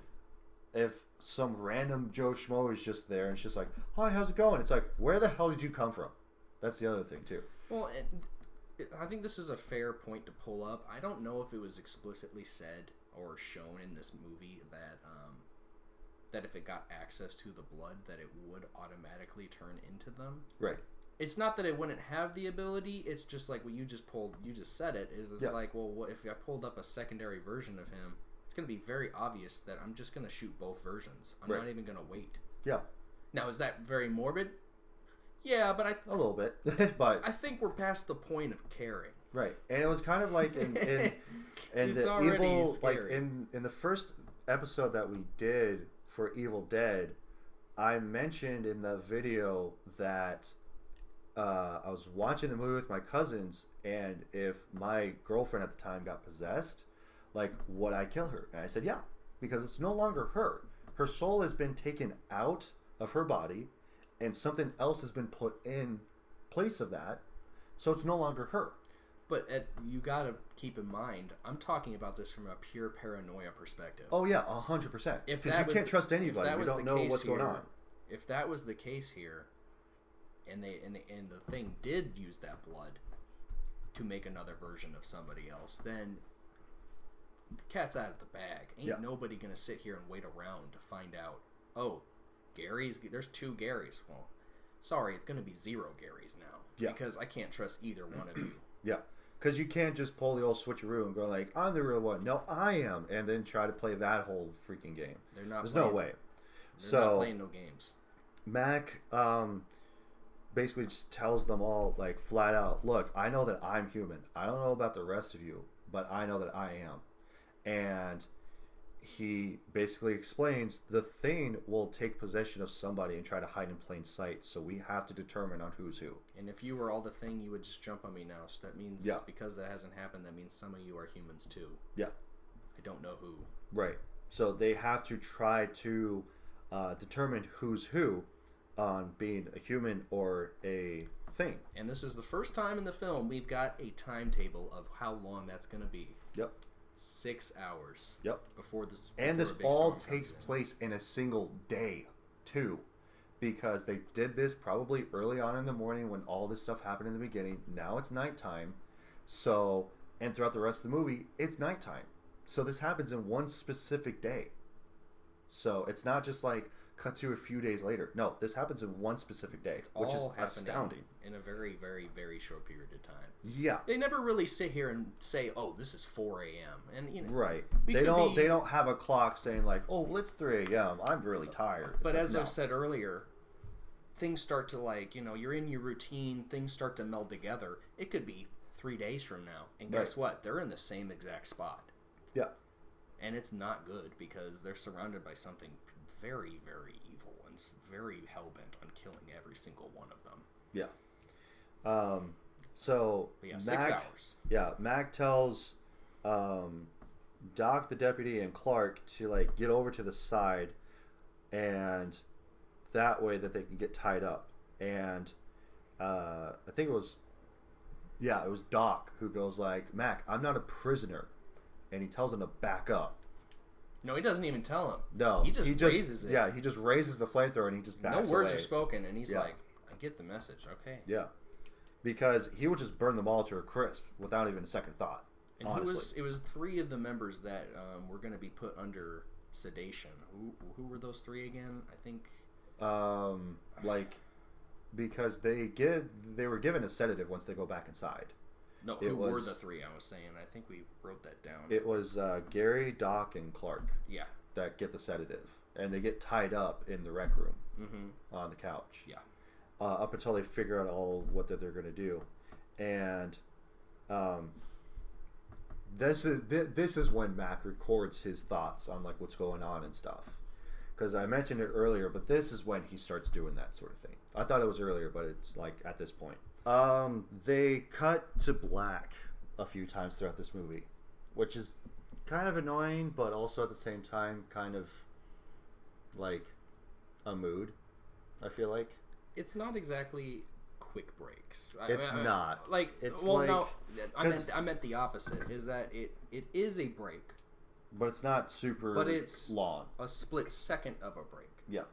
if some random Joe Schmo is just there and it's just like, hi, how's it going? It's like, where the hell did you come from? That's the other thing too. Well, I think this is a fair point to pull up. I don't know if it was explicitly said or shown in this movie that if it got access to the blood, that it would automatically turn into them. Right. It's not that it wouldn't have the ability. It's just like what you just said it. Is it's like, well, if I pulled up a secondary version of him, it's going to be very obvious that I'm just going to shoot both versions. I'm Right. not even going to wait. Yeah. Now, is that very morbid? Yeah, but A little bit. But I think we're past the point of caring. right. And it was kind of like in It's the already Evil, like scary. in the first episode that we did for Evil Dead, I mentioned in the video that I was watching the movie with my cousins, and if my girlfriend at the time got possessed, like, would I kill her? And I said, yeah, because it's no longer her. Her soul has been taken out of her body, and something else has been put in place of that, so it's no longer her. But you got to keep in mind, I'm talking about this from a pure paranoia perspective. Oh yeah, 100%. If Because that you was can't the- trust if anybody. that You was don't the know case what's going here- on. If that was the case here, and the thing did use that blood to make another version of somebody else, then the cat's out of the bag. Ain't Yeah. nobody gonna sit here and wait around to find out. Oh, there's 2 Garys. Well, sorry, it's gonna be 0 Garys now. Yeah. Because I can't trust either one of you. Yeah. Because you can't just pull the old switcheroo and go like, I'm the real one. No, I am. And then try to play that whole freaking game. They're not. There's playing, no way. They're not playing no games. Mac basically just tells them all, like, flat out, look, I know that I'm human. I don't know about the rest of you, but I know that I am. And he basically explains the thing will take possession of somebody and try to hide in plain sight, so we have to determine on who's who. And if you were all the thing, you would just jump on me now. So that means, Yeah. because that hasn't happened, that means some of you are humans too. Yeah. I don't know who. Right. So they have to try to determine who's who on being a human or a thing. And this is the first time in the film we've got a timetable of how long that's going to be. Yep. 6 hours. Yep. Before this. And before this a big all storm takes comes in. place in a single day, too. Because they did this probably early on in the morning when all this stuff happened in the beginning. Now it's nighttime. So, and throughout the rest of the movie, it's nighttime. So this happens in one specific day. So it's not just like cut to a few days later. No, this happens in one specific day, which is All happening astounding. in a very, very, very short period of time. Yeah. They never really sit here and say, "Oh, this is 4 a.m." And you know, Right. we They could don't. be- They don't have a clock saying like, "Oh, well, it's 3 a.m. I'm really tired." But It's as like, I've said earlier, things start to, like, you know, you're in your routine, things start to meld together. It could be 3 days from now, and guess Right. what? They're in the same exact spot, yeah, and it's not good because they're surrounded by something very, very evil and very hell bent on killing every single one of them. yeah. So But yeah, 6 hours. Yeah, Mac tells Doc, the deputy, and Clark to like get over to the side, and that way that they can get tied up. And I think it was Doc who goes like, Mac, I'm not a prisoner, and he tells him to back up. No, he doesn't even tell him. No, he just raises it. Yeah, he just raises the flamethrower and he just backs No words away. are spoken, and he's Yeah. like, "I get the message. Okay." Yeah, because he would just burn them all to a crisp without even a second thought. And honestly, it was 3 of the members that were going to be put under sedation. Who were those 3 again? I think. like because they were given a sedative once they go back inside. No, It who were was- the 3? I was saying. I think we wrote that down. It was Gary, Doc, and Clark Yeah. that get the sedative, and they get tied up in the rec room on the couch. Yeah. Up until they figure out all what that they're going to do, and this is when Mac records his thoughts on like what's going on and stuff. Because I mentioned it earlier, but this is when he starts doing that sort of thing. I thought it was earlier, but it's like at this point. They cut to black a few times throughout this movie, which is kind of annoying, but also at the same time kind of like a mood, I feel like. It's not exactly quick breaks. It's not. Like, It's well, like- no, cause- I meant the opposite. Is that it is a break, But it's not super but it's long. a split second of a break. Yeah.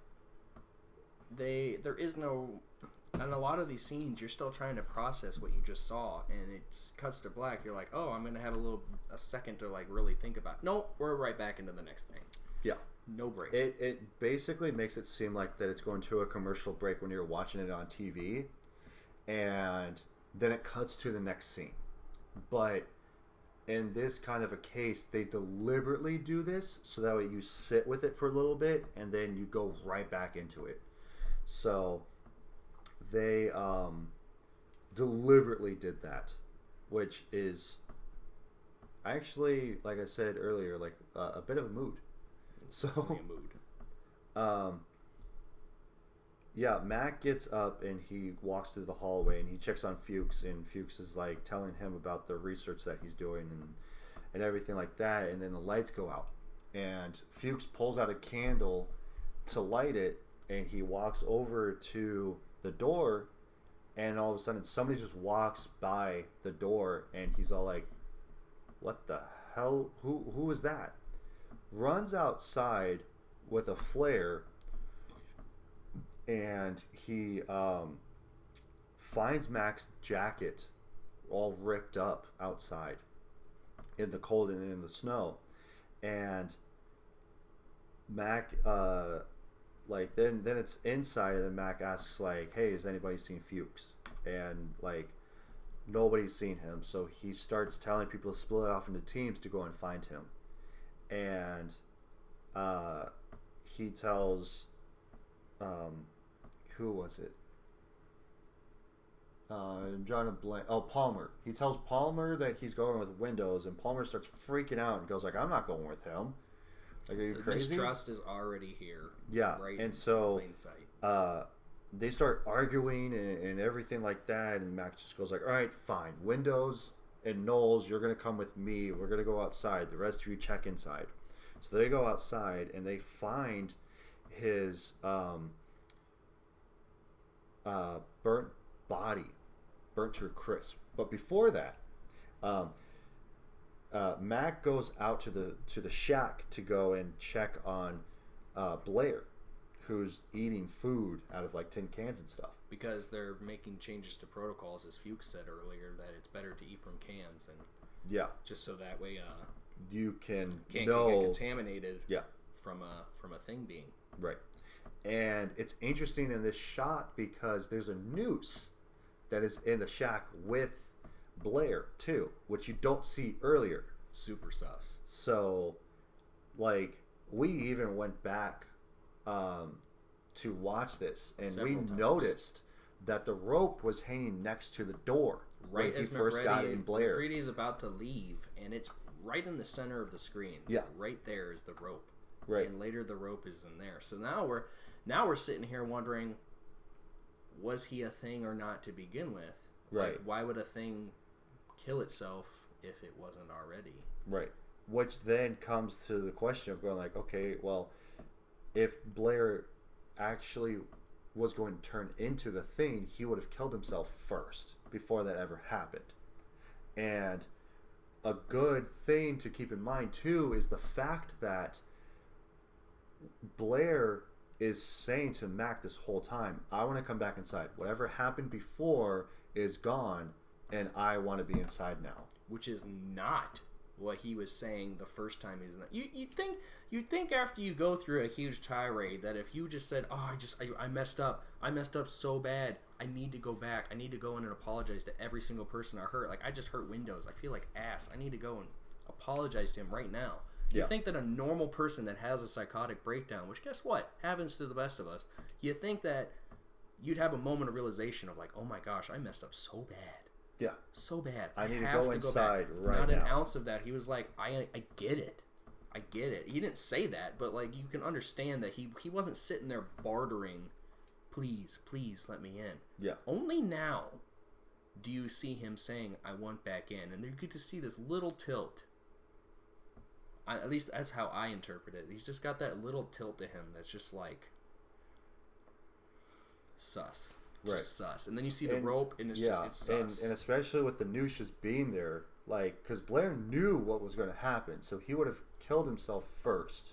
There is no. In a lot of these scenes, you're still trying to process what you just saw, and it cuts to black. You're like, oh, I'm gonna have a second to like really think about it. No, we're right back into the next thing. Yeah. No break. It basically makes it seem like that it's going to a commercial break when you're watching it on TV, and then it cuts to the next scene. But in this kind of a case, they deliberately do this so that way you sit with it for a little bit and then you go right back into it. So they deliberately did that, which is actually, like I said earlier, like a bit of a mood. So yeah, Mac gets up and he walks through the hallway and he checks on Fuchs, and Fuchs is like telling him about the research that he's doing and everything like that. And then the lights go out and Fuchs pulls out a candle to light it, and he walks over to the door, and all of a sudden somebody just walks by the door and he's all like, what the hell? Who is that? Runs outside with a flare, and he finds Mac's jacket all ripped up outside in the cold and in the snow. And Mac like then it's inside, and then Mac asks like, hey, has anybody seen Fuchs? And like nobody's seen him, so he starts telling people to split off into teams to go and find him. And he tells who was it? I'm drawing a blank. Oh, Palmer. He tells Palmer that he's going with Windows, and Palmer starts freaking out and goes like, I'm not going with him. Like, are you crazy? Mistrust is already here. Yeah, right, and so in plain sight. They start arguing and everything like that, and Mac just goes like, all right, fine. Windows and Knowles, you're going to come with me. We're going to go outside. The rest of you check inside. So they go outside, and they find his burnt body, burnt to a crisp. But before that, Mac goes out to the shack to go and check on Blair, who's eating food out of like tin cans and stuff. Because they're making changes to protocols, as Fuchs said earlier, that it's better to eat from cans, and yeah, just so that way you can't get contaminated. Yeah, from a thing being right. And it's interesting in this shot because there's a noose that is in the shack with Blair too, which you don't see earlier. Super sus. So, like, we even went back to watch this, and we noticed that the rope was hanging next to the door right when as he first got in Blair. McCready is about to leave, and it's right in the center of the screen. Yeah, right there is the rope. Right, and later the rope is in there. So now we're sitting here wondering, was he a thing or not to begin with? Right. Like, why would a thing kill itself if it wasn't already? Right. Which then comes to the question of going like, okay, well, if Blair actually was going to turn into the thing, he would have killed himself first before that ever happened. And a good thing to keep in mind too is the fact that Blair is saying to Mac this whole time, I want to come back inside. Whatever happened before is gone, and I want to be inside now. Which is not what he was saying the first time he was in that. You'd think after you go through a huge tirade that if you just said, oh, I messed up so bad, I need to go back, I need to go in and apologize to every single person I hurt. Like, I just hurt Windows, I feel like ass, I need to go and apologize to him right now. You think that a normal person that has a psychotic breakdown, which guess what, happens to the best of us, you think that you'd have a moment of realization of like, oh my gosh, I messed up so bad. Yeah. So bad. I need to go inside right now. Not an ounce of that. He was like, I get it. I get it. He didn't say that, but like you can understand that he wasn't sitting there bartering, please let me in. Yeah. Only now do you see him saying, I want back in. And you get to see this little tilt. At least that's how I interpret it. He's just got that little tilt to him that's just like sus. Just sus. And then you see the rope, and it's sus. And especially with the noose just being there, like, because Blair knew what was going to happen, so he would have killed himself first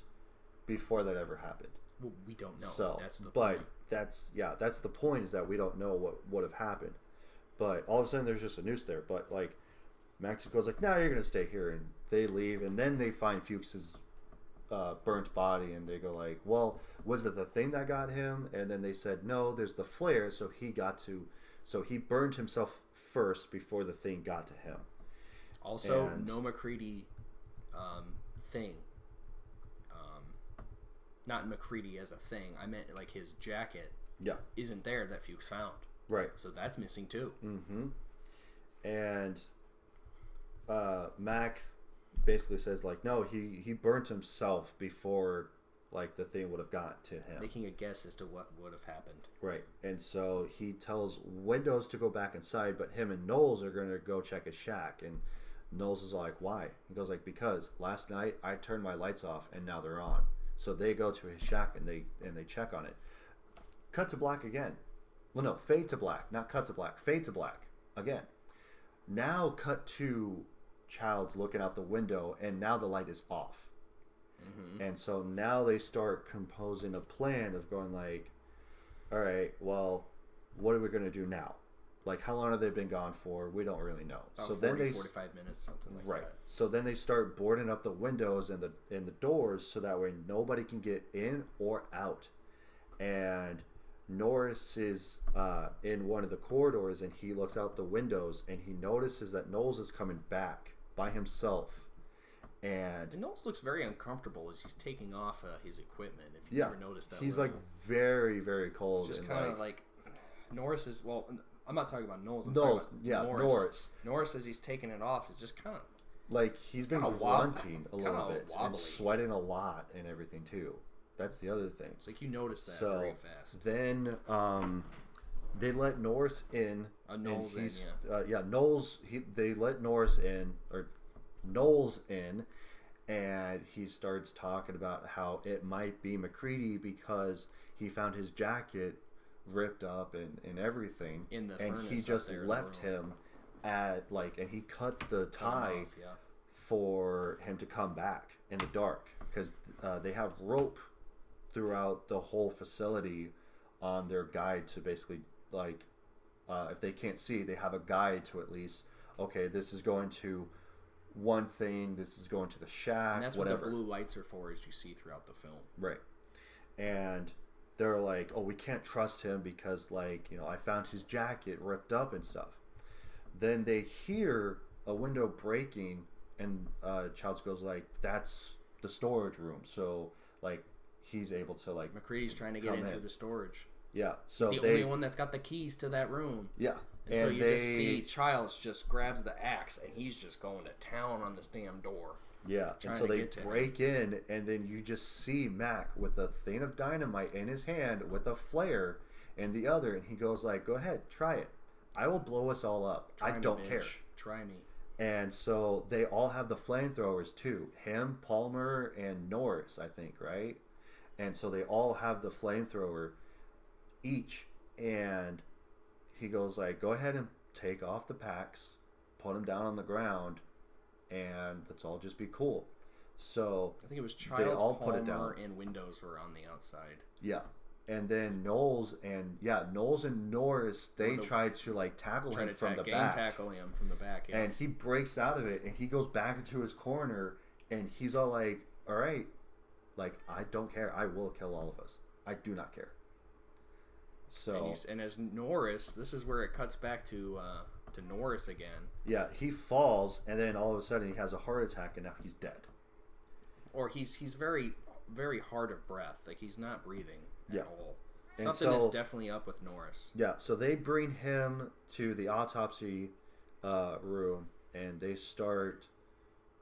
before that ever happened. Well, we don't know. So, that's the but point. that's the point, is that we don't know what would have happened. But all of a sudden, there's just a noose there. But like, Max goes like, "No, you're going to stay here," and they leave, and then they find Fuchs's burnt body, and they go like, well, was it the thing that got him? And then they said, no, there's the flare, so he burned himself first before the thing got to him. Also, And- no McCready thing. Not McCready as a thing. I meant like his jacket Yeah. isn't there that Fuchs found. Right. So that's missing too. And Mac basically says like, no, he burnt himself before like the thing would have got to him. Making a guess as to what would have happened. Right. And so he tells Windows to go back inside, but him and Knowles are gonna go check his shack. And Knowles is like, why? He goes like, because last night I turned my lights off and now they're on. So they go to his shack and they check on it. Cut to black again. Well, no, fade to black, not cut to black. Fade to black again. Now cut to Child's looking out the window, and now the light is off. And so now they start composing a plan of going like, all right, well, what are we going to do now? Like, how long have they been gone for? We don't really know. About So 40, then they 45 minutes, something like right. that. So then they start boarding up the windows and the doors so that way nobody can get in or out. And Norris is in one of the corridors and he looks out the windows and he notices that Knowles is coming back by himself. And Knowles looks very uncomfortable as he's taking off his equipment. If you yeah, ever noticed that, he's little- like very, very cold. just and kind of like Norris is. Well, I'm not talking about Knowles. I'm talking about Norris. Norris, as he's taking it off, is just kind of like he's been kinda grunting a little kinda bit wobbly. and sweating a lot and everything too. That's the other thing. It's like you notice that So very fast. then they let Norris in. Knowles and in, yeah. Knowles. They let Norris in, or Knowles in, and he starts talking about how it might be McCready because he found his jacket ripped up and everything, In the and furnace he up just there in the left room. him at like, and he cut the tie off, yeah. for him to come back in the dark because they have rope throughout the whole facility on their guide to basically like if they can't see, they have a guide to at least, okay, this is going to one thing, this is going to the shack, And that's whatever. what the blue lights are for, as you see throughout the film. Right. And they're like, oh, we can't trust him because, like, you know, I found his jacket ripped up and stuff. Then they hear a window breaking, and Childs goes like, that's the storage room. So, like, he's able to, like, McCready's trying to get in through the storage. yeah. So He's the only one that's got the keys to that room. Yeah. And so you just see Childs just grabs the axe and he's just going to town on this damn door. Yeah, and trying so to they get to him. break in, and then you just see Mac with a thing of dynamite in his hand with a flare in the other, and he goes like, go ahead, try it. I will blow us all up. Try I me, don't bitch. care. Try me. And so they all have the flamethrowers too. Him, Palmer, and Norris, I think, right? And so they all have the flamethrower each, and he goes like, go ahead and take off the packs, put them down on the ground, and let's all just be cool. So I think it was they Childs, all put it Palmer, down. and Windows were on the outside. Yeah. And then Knowles and Norris, they the- tried to like tackle Try him to from the gang back. tackle him from the back. Yeah. And he breaks out of it and he goes back into his corner and he's all like, all right, like, I don't care. I will kill all of us. I do not care. So and as Norris, this is where it cuts back to Norris again. yeah, he falls and then all of a sudden he has a heart attack and now he's dead. Or he's very, very hard of breath. Like he's not breathing at Yeah. all. And Something is so- definitely up with Norris. Yeah, so they bring him to the autopsy room and they start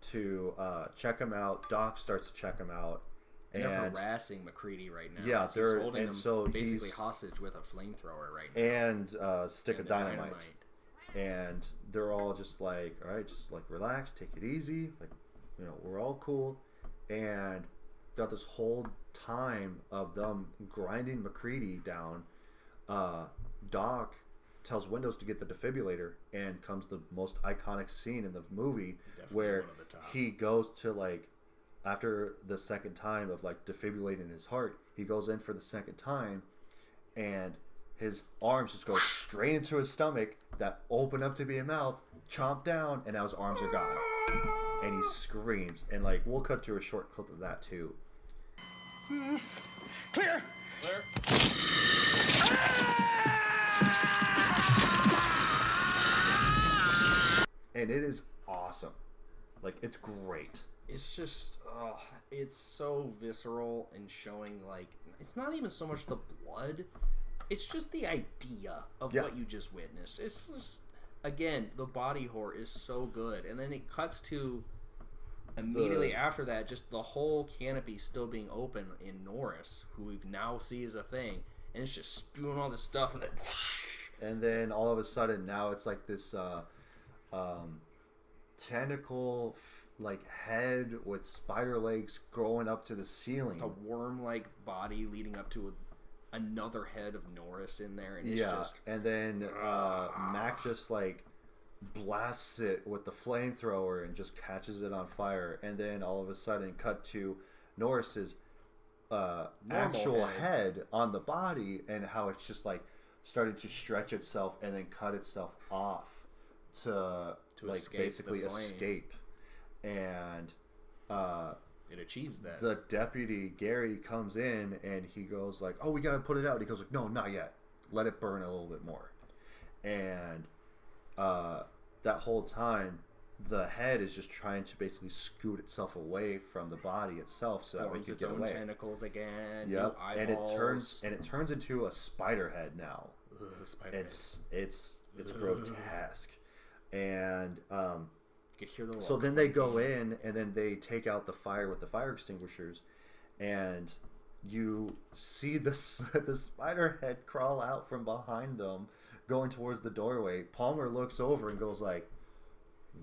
to check him out. Doc starts to check him out. And they're harassing McCready right now. Yeah, as he's they're- holding and him so basically he's- hostage with a flamethrower right now. And stick And of the dynamite. And they're all just like, all right, just like relax, take it easy. Like, you know, we're all cool. And throughout this whole time of them grinding McCready down, Doc tells Windows to get the defibrillator, and comes the most iconic scene in the movie Definitely where one of the top. he goes to like, after the second time of like defibrillating his heart, he goes in for the second time and his arms just go straight into his stomach that open up to be a mouth, chomp down, and now his arms are gone. And he screams. And like, we'll cut to a short clip of that too. Clear! And it is awesome. Like, it's great. It's just, it's so visceral and showing, like, it's not even so much the blood, it's just the idea of what you just witnessed. It's just, again, the body horror is so good. And then it cuts to, immediately after that, just the whole canopy still being open in Norris, who we now see as a thing, and it's just spewing all this stuff, and then all of a sudden, now it's like this tentacle like head with spider legs growing up to the ceiling, a worm-like body leading up to another head of Norris in there, and it's just... and then Mac just like blasts it with the flamethrower and just catches it on fire, and then all of a sudden cut to Norris's actual head on the body, and how it's just like starting to stretch itself and then cut itself off to like basically escape. And it achieves that. The deputy Gary comes in and he goes like, "Oh, we gotta put it out." He goes like, "No, not yet. Let it burn a little bit more." And that whole time, the head is just trying to basically scoot itself away from the body itself, so that we can get away. Tentacles again. Yep, and it turns into a spider head now. It's grotesque, and you could hear the so then they go in and then they take out the fire with the fire extinguishers, and you see the spider head crawl out from behind them, going towards the doorway. Palmer looks over and goes like,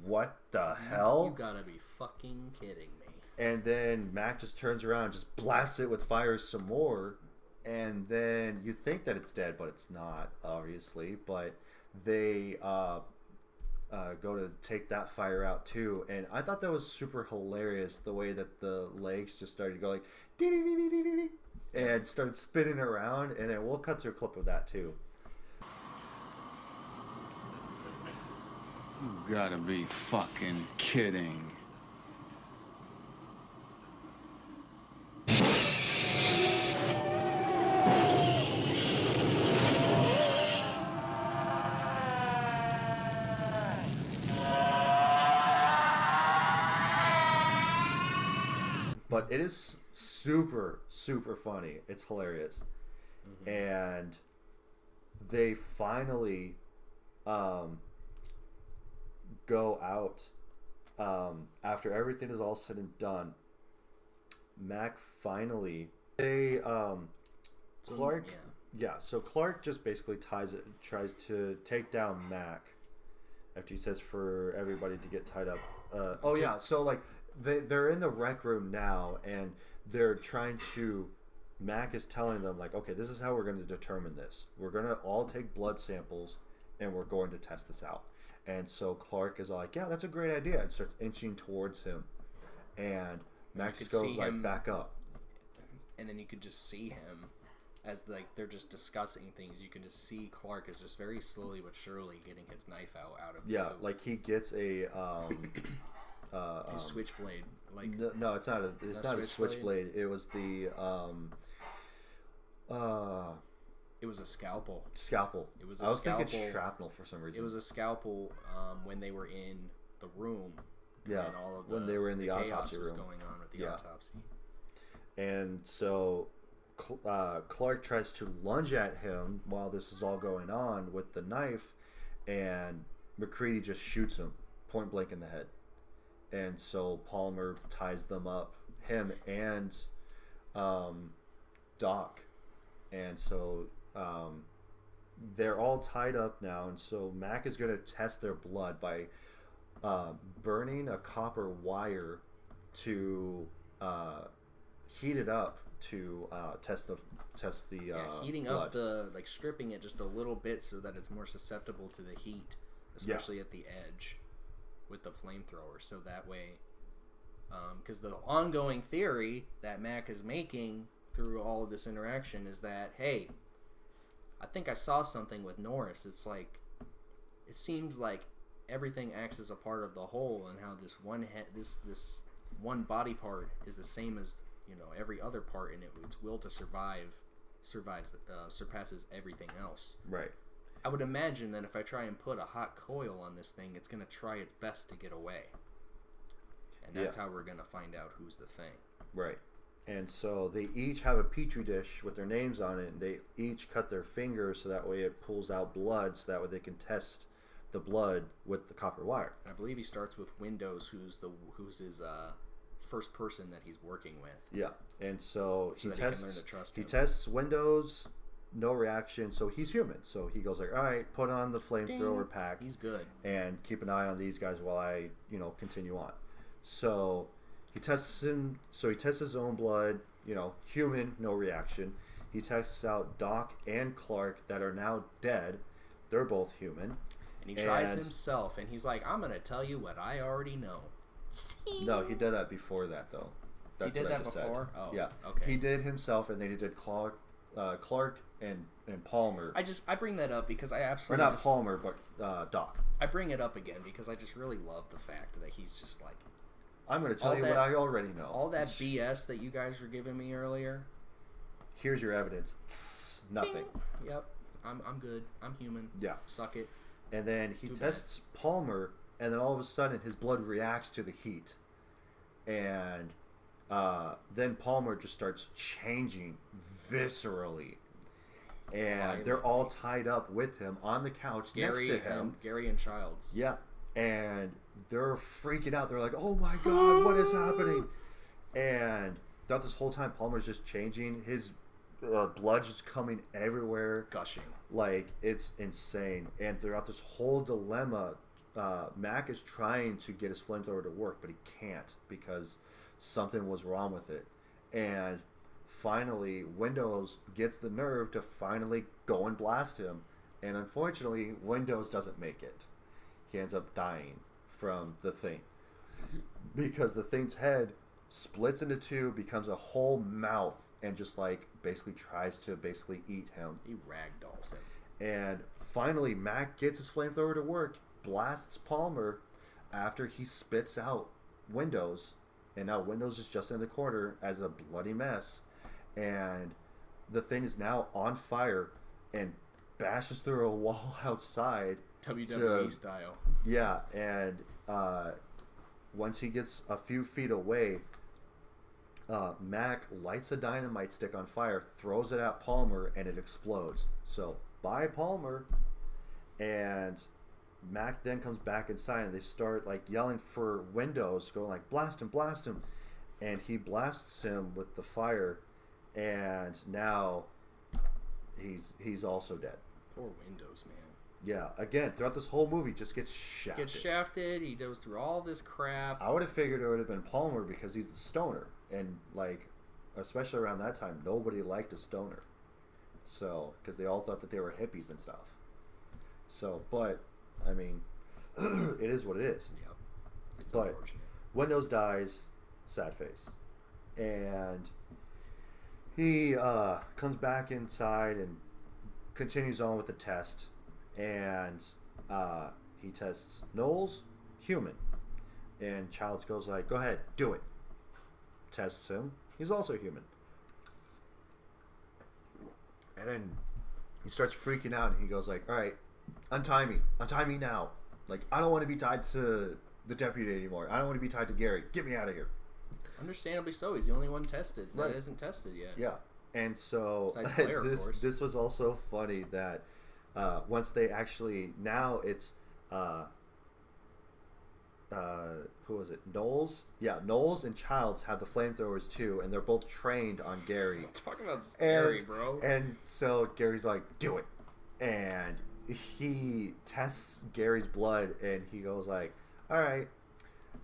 "What the hell? You gotta be fucking kidding me!" And then Mac just turns around and just blasts it with fire some more, and then you think that it's dead, but it's not, obviously. But they go to take that fire out too, and I thought that was super hilarious, the way that the legs just started to go like dee dee dee dee dee dee, and started spinning around, and then we'll cut to a clip of that too. You gotta be fucking kidding. But it is super, super funny. It's hilarious. Mm-hmm. And they finally go out after everything is all said and done. Mac finally Clark so Clark just basically tries to take down Mac after he says for everybody to get tied up. So like they're in the rec room now, and they're trying to... Mac is telling them, like, okay, this is how we're going to determine this. We're going to all take blood samples, and we're going to test this out. And so Clark is like, yeah, that's a great idea, and starts inching towards him. And Mac just goes, like, back up. And then you could just see him as, like, they're just discussing things. You can just see Clark is just very slowly but surely getting his knife out of like, he gets a... his switchblade, like no, it's not a switchblade. It was the it was a scalpel. It was. I was thinking shrapnel for some reason. It was a scalpel when they were in the room. Yeah, and all of when they were in the autopsy room. Was going on with the autopsy. And so Clark tries to lunge at him while this is all going on with the knife, and McCready just shoots him point blank in the head. And so Palmer ties them up, him and Doc. And so they're all tied up now. And so Mac is going to test their blood by burning a copper wire to heat it up to test the heating blood. up the, like, stripping it just a little bit so that it's more susceptible to the heat, especially at the edge. With the flamethrower, so that way, because the ongoing theory that Mac is making through all of this interaction is that, hey, I think I saw something with Norris. It's like, it seems like everything acts as a part of the whole, and how this one this one body part is the same as, you know, every other part, and its will to surpasses everything else. Right. I would imagine that if I try and put a hot coil on this thing, it's going to try its best to get away. And that's how we're going to find out who's the Thing. Right. And so they each have a petri dish with their names on it, and they each cut their fingers so that way it pulls out blood, so that way they can test the blood with the copper wire. I believe he starts with Windows, who's his first person that he's working with. Yeah, and so he that he can learn tests. to trust He him. tests Windows, no reaction. So he's human. So he goes like, "All right, put on the flamethrower pack. He's good. And keep an eye on these guys while I, continue on." So he tests him. So he tests his own blood. Human, no reaction. He tests out Doc and Clark that are now dead. They're both human. And he tries himself, and he's like, "I'm gonna tell you what I already know." No, he did that before that though. That's he did what I that just before. said. Oh, yeah. Okay. He did himself, and then he did Clark and Palmer. I bring that up because I Or absolutely not Palmer, but Doc. I bring it up again because I just really love the fact that he's just like, I'm going to tell all you that- what I already know. all that BS that you guys were giving me earlier. Here's your evidence. Nothing. Ding. Yep. I'm good. I'm human. Yeah. Suck it. And then he tests Palmer, and then all of a sudden his blood reacts to the heat. And then Palmer just starts changing viscerally. And they're all tied up with him on the couch next to him. Gary and Childs. Yeah. And they're freaking out. They're like, "Oh my God, what is happening?" And throughout this whole time, Palmer's just changing. His blood's just coming everywhere. Gushing. Like, it's insane. And throughout this whole dilemma, Mac is trying to get his flamethrower to work, but he can't because something was wrong with it. And finally, Windows gets the nerve to finally go and blast him. And unfortunately, Windows doesn't make it. He ends up dying from the Thing. Because the Thing's head splits into two, becomes a whole mouth, and just basically tries to eat him. He ragdolls him. And finally, Mac gets his flamethrower to work, blasts Palmer after he spits out Windows. And now Windows is just in the corner as a bloody mess. And the Thing is now on fire and bashes through a wall outside. WWE style. Yeah, and once he gets a few feet away, Mac lights a dynamite stick on fire, throws it at Palmer, and it explodes. So, bye Palmer. And Mac then comes back inside, and they start yelling for Windows, going blast him, blast him. And he blasts him with the fire, and now he's also dead. Poor Windows, man. Yeah, again, throughout this whole movie, just gets shafted. Gets shafted. He goes through all this crap. I would have figured it would have been Palmer because he's the stoner, and especially around that time, nobody liked a stoner. So, because they all thought that they were hippies and stuff. So, but I mean, it is what it is. Yep. It's but unfortunate. Windows dies, sad face, and he comes back inside and continues on with the test. And he tests Knowles, human. And Childs goes "Go ahead, do it." Tests him. He's also human. And then he starts freaking out, and he goes "All right, untie me now. I don't want to be tied to the deputy anymore. I don't want to be tied to Gary. Get me out of here." Understandably so. He's the only one tested. Right. That isn't tested yet. Yeah. And so Besides Blair, of course. this was also funny that once they actually, now it's who was it? Knowles? Yeah, Knowles and Childs have the flamethrowers too, and they're both trained on Gary. Talk about scary, And- bro. And so Gary's like, "Do it," and he tests Gary's blood, and he goes "All right,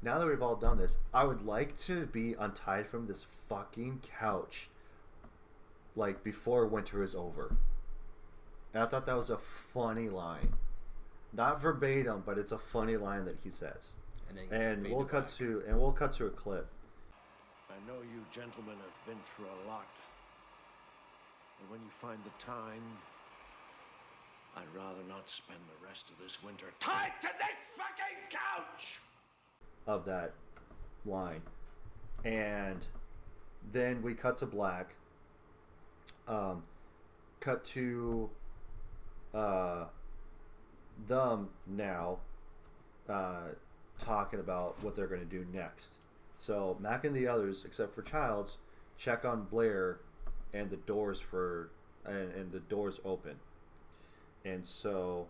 now that we've all done this, I would like to be untied from this fucking couch, before winter is over." And I thought that was a funny line. Not verbatim, but it's a funny line that he says. And we'll cut to a clip. I know you gentlemen have been through a lot. And when you find the time, I'd rather not spend the rest of this winter tied to this fucking couch! Of that line. And then we cut to black. Cut to them now talking about what they're going to do next. So Mac and the others, except for Childs, check on Blair, and the doors and the doors open. And so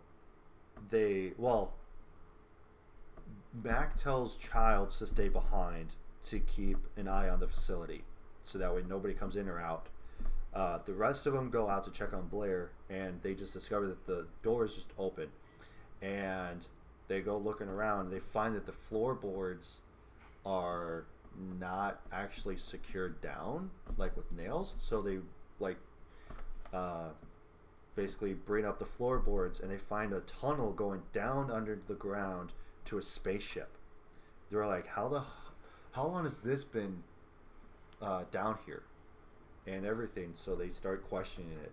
Mac tells Childs to stay behind to keep an eye on the facility, so that way nobody comes in or out. The rest of them go out to check on Blair, and they just discover that the door is just open. And they go looking around. They find that the floorboards are not actually secured down, like with nails. So they basically bring up the floorboards, and they find a tunnel going down under the ground to a spaceship. They're like, how long has this been down here and everything? So they start questioning it.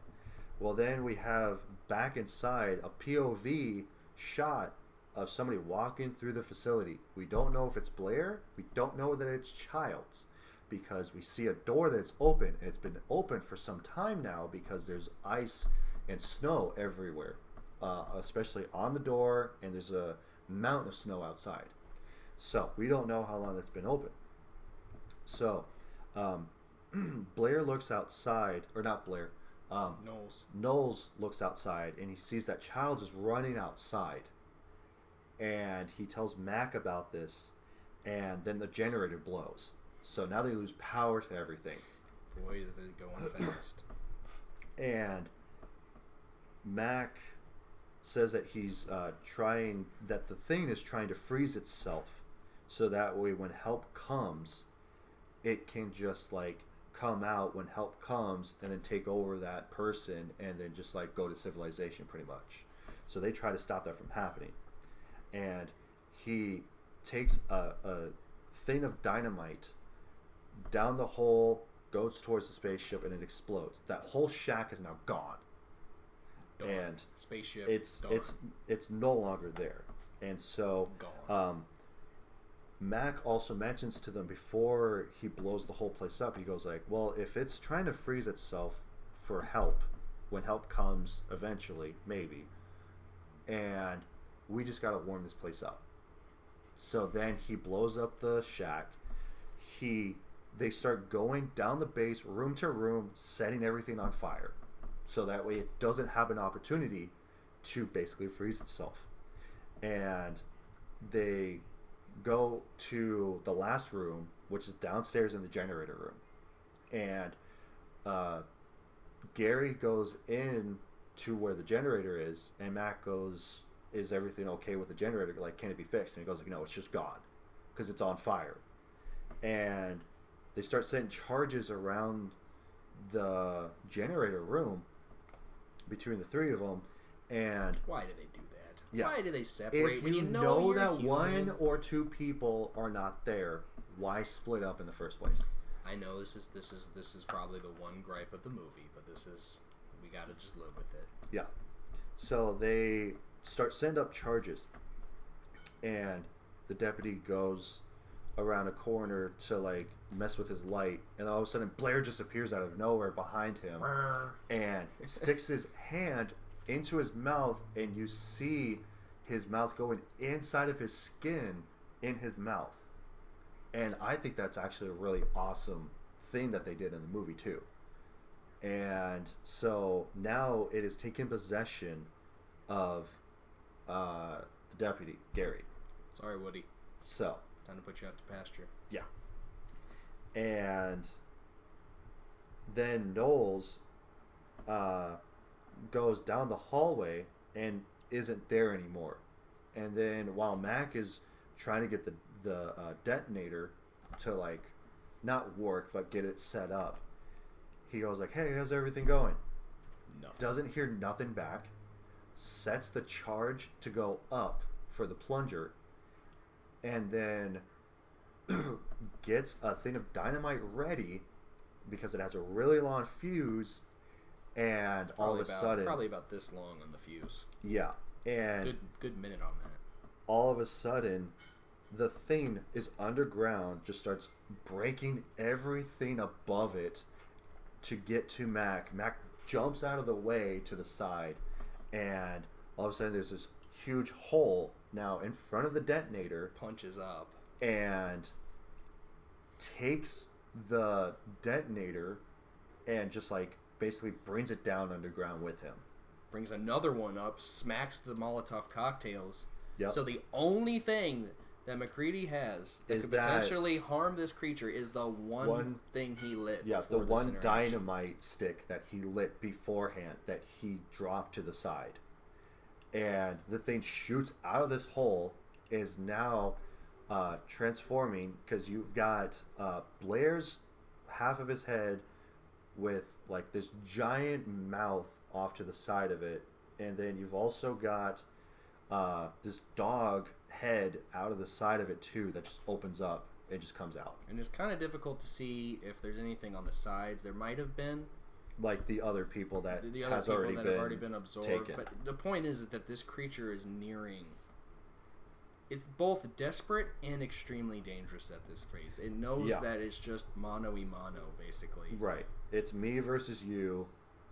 Well, then we have back inside a POV shot of somebody walking through the facility. We don't know if it's Blair. We don't know that it's Childs, because we see a door that's open, and it's been open for some time now because there's ice and snow everywhere, especially on the door, and there's a mountain of snow outside. So we don't know how long it's been open. So Blair looks outside, or not Blair, Knowles looks outside, and he sees that Childs is running outside, and he tells Mac about this, and then the generator blows. So now they lose power to everything. Boy, is it going fast. And Mac says that he's that the thing is trying to freeze itself, so that way when help comes, it can just like come out when help comes and then take over that person and then just like go to civilization pretty much. So they try to stop that from happening. And he takes a thing of dynamite down the hole, goes towards the spaceship, and it explodes. That whole shack is now gone. Darn. And spaceship, it's no longer there. And so Mac also mentions to them before he blows the whole place up, he goes like, well, if it's trying to freeze itself for help, when help comes eventually, maybe, and we just got to warm this place up. So then he blows up the shack. They start going down the base, room to room, setting everything on fire, so that way it doesn't have an opportunity to basically freeze itself. And they go to the last room, which is downstairs in the generator room. And Gary goes in to where the generator is, and Mac goes, is everything okay with the generator? Like, can it be fixed? And he goes like, no, it's just gone because it's on fire. And they start setting charges around the generator room between the three of them. And why do they do that? Yeah. Why do they separate? If when you know that one or two people are not there, why split up in the first place? I know this is probably the one gripe of the movie, but we gotta just live with it. Yeah. So they start send up charges, and the deputy goes around a corner to like mess with his light, and then all of a sudden Blair just appears out of nowhere behind him and sticks his hand into his mouth, and you see his mouth going inside of his skin in his mouth. And I think that's actually a really awesome thing that they did in the movie too. And so now it is taking possession of the deputy, Gary. Sorry, Woody. So time to put you out to pasture. Yeah. And then Knowles goes down the hallway and isn't there anymore. And then while Mac is trying to get the detonator to like not work but get it set up, he goes like, hey, how's everything going? No. Doesn't hear nothing back. Sets the charge to go up for the plunger, and then gets a thing of dynamite ready because it has a really long fuse, and all of a sudden, probably about this long on the fuse. Yeah, and good minute on that. All of a sudden, the thing is underground, just starts breaking everything above it to get to Mac. Mac jumps out of the way to the side, and all of a sudden there's this huge hole now in front of the detonator. Punches up. And takes the detonator and just like basically brings it down underground with him. Brings another one up, smacks the Molotov cocktails. Yep. So the only thing that McCready has that could potentially harm this creature is the one thing he lit. Yeah, the one dynamite stick that he lit beforehand that he dropped to the side. And the thing shoots out of this hole, is now transforming, because you've got Blair's half of his head with like this giant mouth off to the side of it, and then you've also got this dog head out of the side of it too that just opens up. It just comes out. And it's kind of difficult to see if there's anything on the sides. There might have been. Like the other people that have already been absorbed. Taken. But the point is that this creature is nearing. It's both desperate and extremely dangerous at this phase. It knows that it's just mano-y-mano, basically. Right. It's me versus you,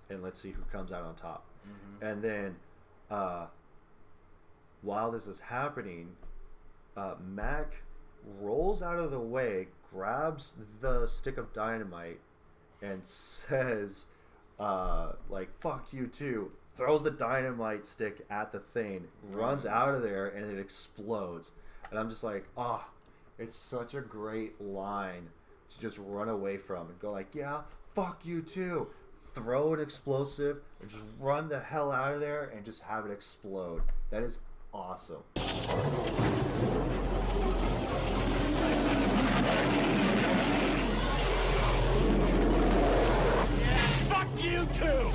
and let's see who comes out on top. Mm-hmm. And then, while this is happening, Mac rolls out of the way, grabs the stick of dynamite, and says, like, fuck you too. Throws the dynamite stick at the thing, runs out of there, and it explodes. And I'm just like, it's such a great line to just run away from and go like, yeah, fuck you too. Throw an explosive and just run the hell out of there and just have it explode. That is awesome. Yeah, fuck you too.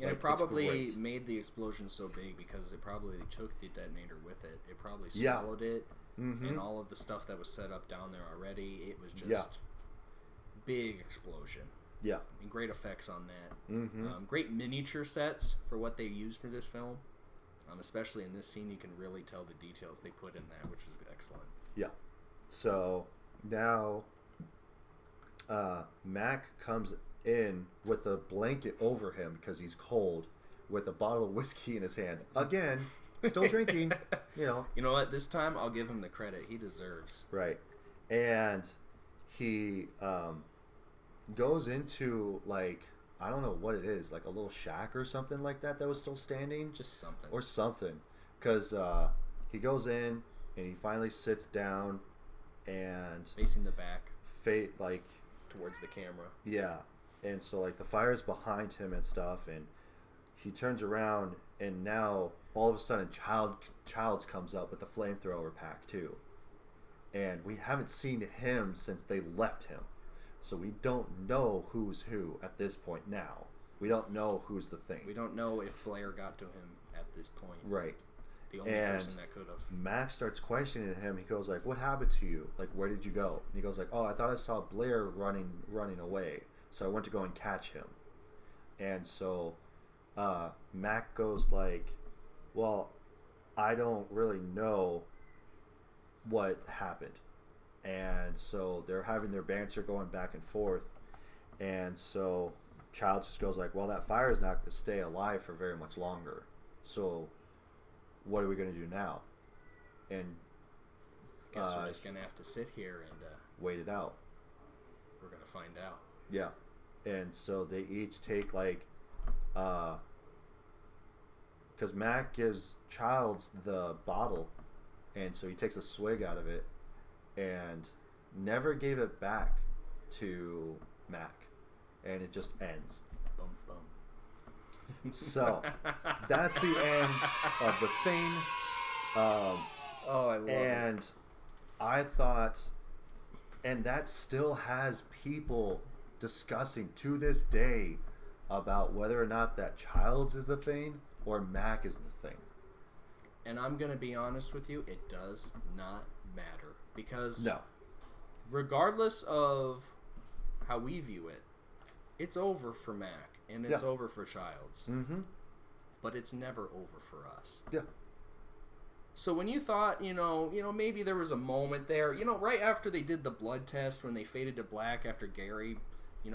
And it probably made the explosion so big because it probably took the detonator with it. It probably swallowed it, and all of the stuff that was set up down there already. It was just big explosion. Yeah, and great effects on that. Great miniature sets for what they used for this film. Especially in this scene, you can really tell the details they put in that, which was excellent. Yeah. So now, Mac comes in with a blanket over him because he's cold, with a bottle of whiskey in his hand. Again, still drinking, you know. You know what? This time I'll give him the credit he deserves. Right. And he goes into, like, I don't know what it is, like a little shack or something like that was still standing. Just something. Or something. Because he goes in and he finally sits down and... facing the back. Like... towards the camera. Yeah. And so, like, the fire's behind him and stuff, and he turns around, and now, all of a sudden, Childs comes up with the flamethrower pack, too. And we haven't seen him since they left him. So we don't know who's who at this point now. We don't know who's the thing. We don't know if Blair got to him at this point. Right. The only person that could have. Max starts questioning him. He goes like, what happened to you? Like, where did you go? And he goes like, I thought I saw Blair running away. So I went to go and catch him. And so Mac goes like, well, I don't really know what happened. And so they're having their banter going back and forth. And so Childs just goes like, well, that fire is not going to stay alive for very much longer. So what are we going to do now? And I guess we're just going to have to sit here and wait it out. We're going to find out. Yeah. And so they each take like, because Mac gives Childs the bottle, and so he takes a swig out of it and never gave it back to Mac, and it just ends. Bum, bum. So that's the end of the thing. I love it. And I thought, and that still has people discussing to this day about whether or not that Childs is the thing or Mac is the thing. And I'm going to be honest with you, it does not matter. Because regardless of how we view it, it's over for Mac and it's over for Childs. Mm-hmm. But it's never over for us. Yeah. So when you thought, maybe there was a moment there, right after they did the blood test when they faded to black after Gary,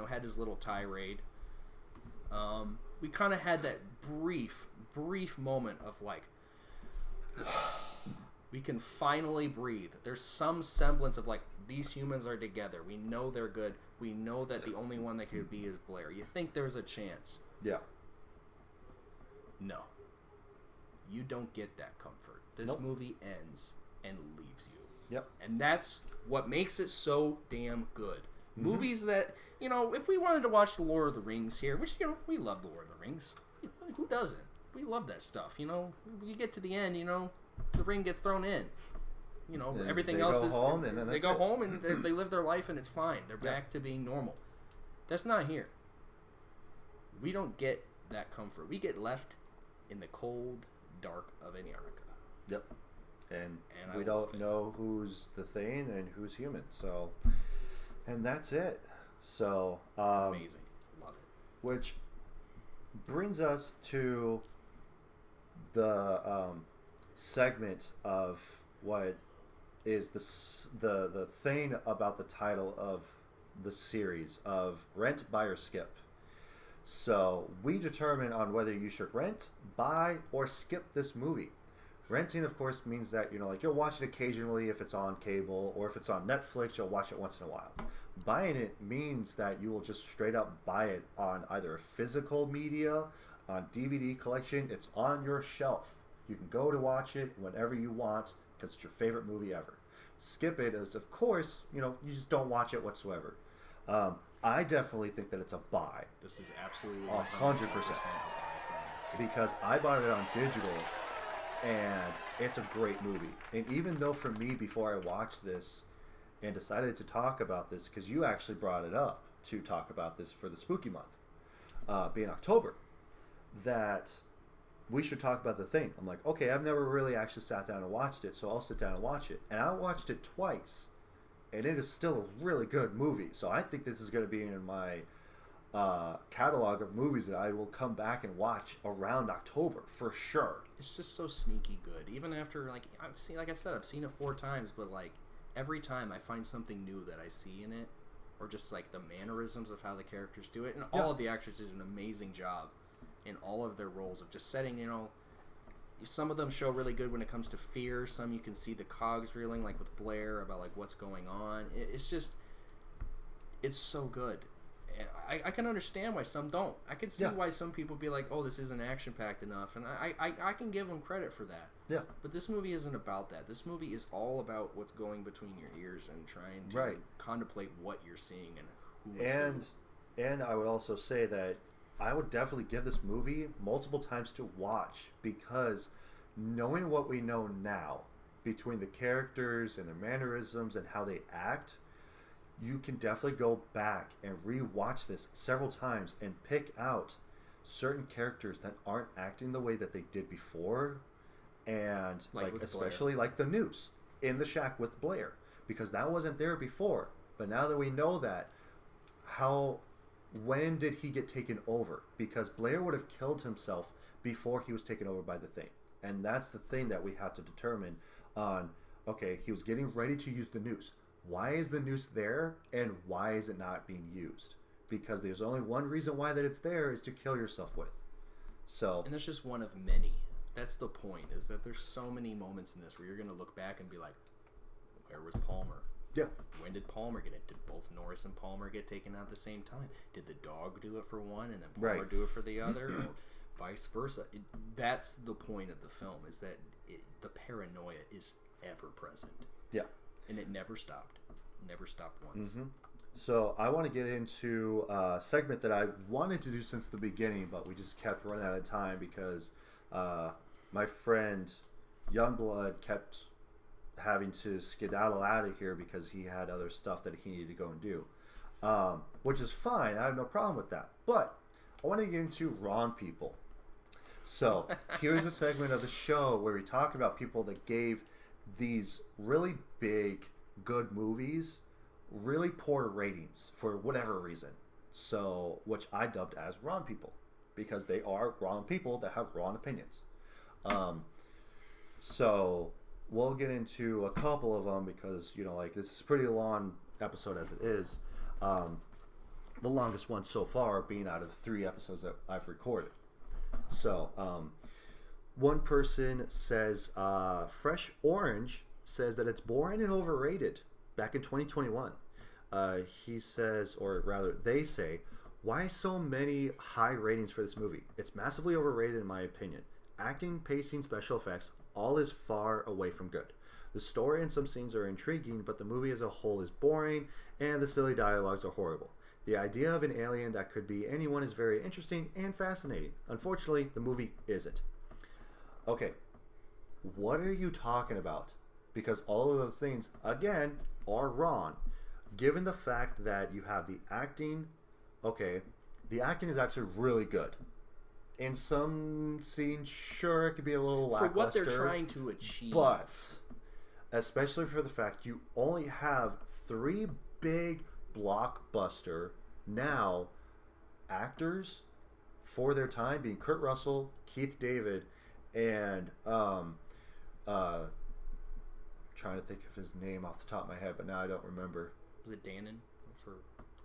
had his little tirade, we kind of had that brief moment of like, We can finally breathe. There's some semblance of like, these humans are together. We know they're good. We know that the only one that could be is Blair. You think there's a chance. Yeah. No. You don't get that comfort. This movie ends and leaves you. Yep. And that's what makes it so damn good. Movies that, you know, if we wanted to watch The Lord of the Rings here, which, you know, we love The Lord of the Rings. Who doesn't? We love that stuff, you know. You get to the end, you know, the ring gets thrown in. You know, Then everything they else go is... home, and then they that's go it. home and they live their life and it's fine. They're back to being normal. That's not here. We don't get that comfort. We get left in the cold dark of Antarctica. Yep. And I we love don't know who's the Thane and who's human. So, and that's it. So, Amazing. Love it. Which brings us to the segment of what is the thing about the title of the series of rent, buy, or skip. So we determine on whether you should rent, buy, or skip this movie. Renting, of course, means that, you know, like, you'll watch it occasionally if it's on cable, or if it's on Netflix, you'll watch it once in a while. Buying it means that you will just straight up buy it on either a physical media, on DVD collection. It's on your shelf. You can go to watch it whenever you want because it's your favorite movie ever. Skip it is, of course, you know, you just don't watch it whatsoever. I definitely think that it's a buy. This is absolutely 100%. Because I bought it on digital, and it's a great movie. And even though for me, before I watched this and decided to talk about this, because you actually brought it up to talk about this for the spooky month, being October, that we should talk about The Thing. I'm like, okay, I've never really actually sat down and watched it, so I'll sit down and watch it. And I watched it twice, and it is still a really good movie. So I think this is going to be in my catalog of movies that I will come back and watch around October for sure. It's just so sneaky good. Even after, like, I've seen it 4 times, but like every time I find something new that I see in it, or just like the mannerisms of how the characters do it, and all of the actors did an amazing job in all of their roles of just setting, you know, some of them show really good when it comes to fear. Some you can see the cogs reeling, like with Blair, about like what's going on. It's just, it's so good. I can understand why some don't. I can see why some people be like, oh, this isn't action-packed enough, and I can give them credit for that. Yeah. But this movie isn't about that. This movie is all about what's going between your ears and trying to contemplate what you're seeing and who is who. And I would also say that I would definitely give this movie multiple times to watch, because knowing what we know now between the characters and their mannerisms and how they act, you can definitely go back and re-watch this several times and pick out certain characters that aren't acting the way that they did before, and like especially Blair. Like the noose in the shack with Blair, because that wasn't there before. But now that we know that, when did he get taken over? Because Blair would have killed himself before he was taken over by the Thing. And that's the thing that we have to determine on, okay, he was getting ready to use the noose. Why is the noose there, and why is it not being used? Because there's only one reason why that it's there, is to kill yourself with. So, and that's just one of many. That's the point, is that there's so many moments in this where you're going to look back and be like, where was Palmer? Yeah. When did Palmer get it? Did both Norris and Palmer get taken out at the same time? Did the dog do it for one and then Palmer do it for the other? Or vice versa? That's the point of the film, is that the paranoia is ever present. Yeah. And it never stopped. Never stopped once. Mm-hmm. So I want to get into a segment that I wanted to do since the beginning, but we just kept running out of time because my friend Youngblood kept having to skedaddle out of here because he had other stuff that he needed to go and do, which is fine. I have no problem with that. But I want to get into wrong people. So here's a segment of the show where we talk about people that gave these really big, good movies really poor ratings for whatever reason. So, which I dubbed as wrong people, because they are wrong people that have wrong opinions. So we'll get into a couple of them because, you know, like, this is a pretty long episode as it is. The longest one so far being out of 3 episodes that I've recorded. So, One person says, Fresh Orange says that it's boring and overrated back in 2021. He says, or rather, they say, why so many high ratings for this movie? It's massively overrated in my opinion. Acting, pacing, special effects, all is far away from good. The story and some scenes are intriguing, but the movie as a whole is boring, and the silly dialogues are horrible. The idea of an alien that could be anyone is very interesting and fascinating. Unfortunately, the movie isn't. Okay, what are you talking about? Because all of those things, again, are wrong. Given the fact that you have the acting, okay, the acting is actually really good. In some scenes, sure, it could be a little lackluster. For what they're trying to achieve. But, especially for the fact you only have 3 big blockbuster now actors for their time, being Kurt Russell, Keith David, and trying to think of his name off the top of my head, but now I don't remember. Was it Dannon for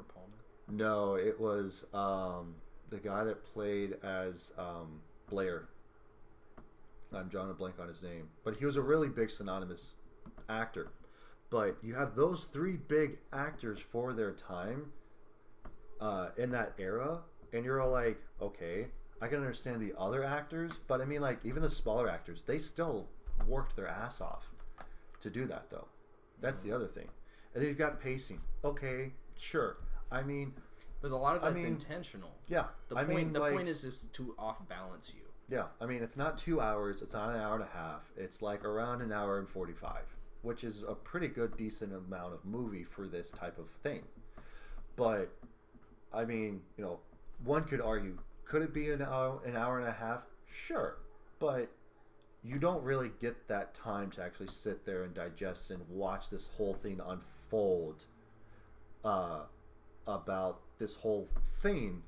Palmer? No, it was the guy that played as Blair. I'm drawing a blank on his name, but he was a really big synonymous actor. But you have those 3 big actors for their time in that era, and you're all like, okay, I can understand the other actors, but I mean, like, even the smaller actors, they still worked their ass off to do that, though. That's the other thing. And then you've got pacing. Okay, sure. I mean, but a lot of that's intentional. Yeah. The point is just to off balance you. Yeah. I mean, it's not 2 hours. It's not an hour and a half. It's like around an hour and 45, which is a pretty good, decent amount of movie for this type of thing. But, I mean, you know, one could argue, could it be an hour and a half? Sure. But you don't really get that time to actually sit there and digest and watch this whole thing unfold about this whole thing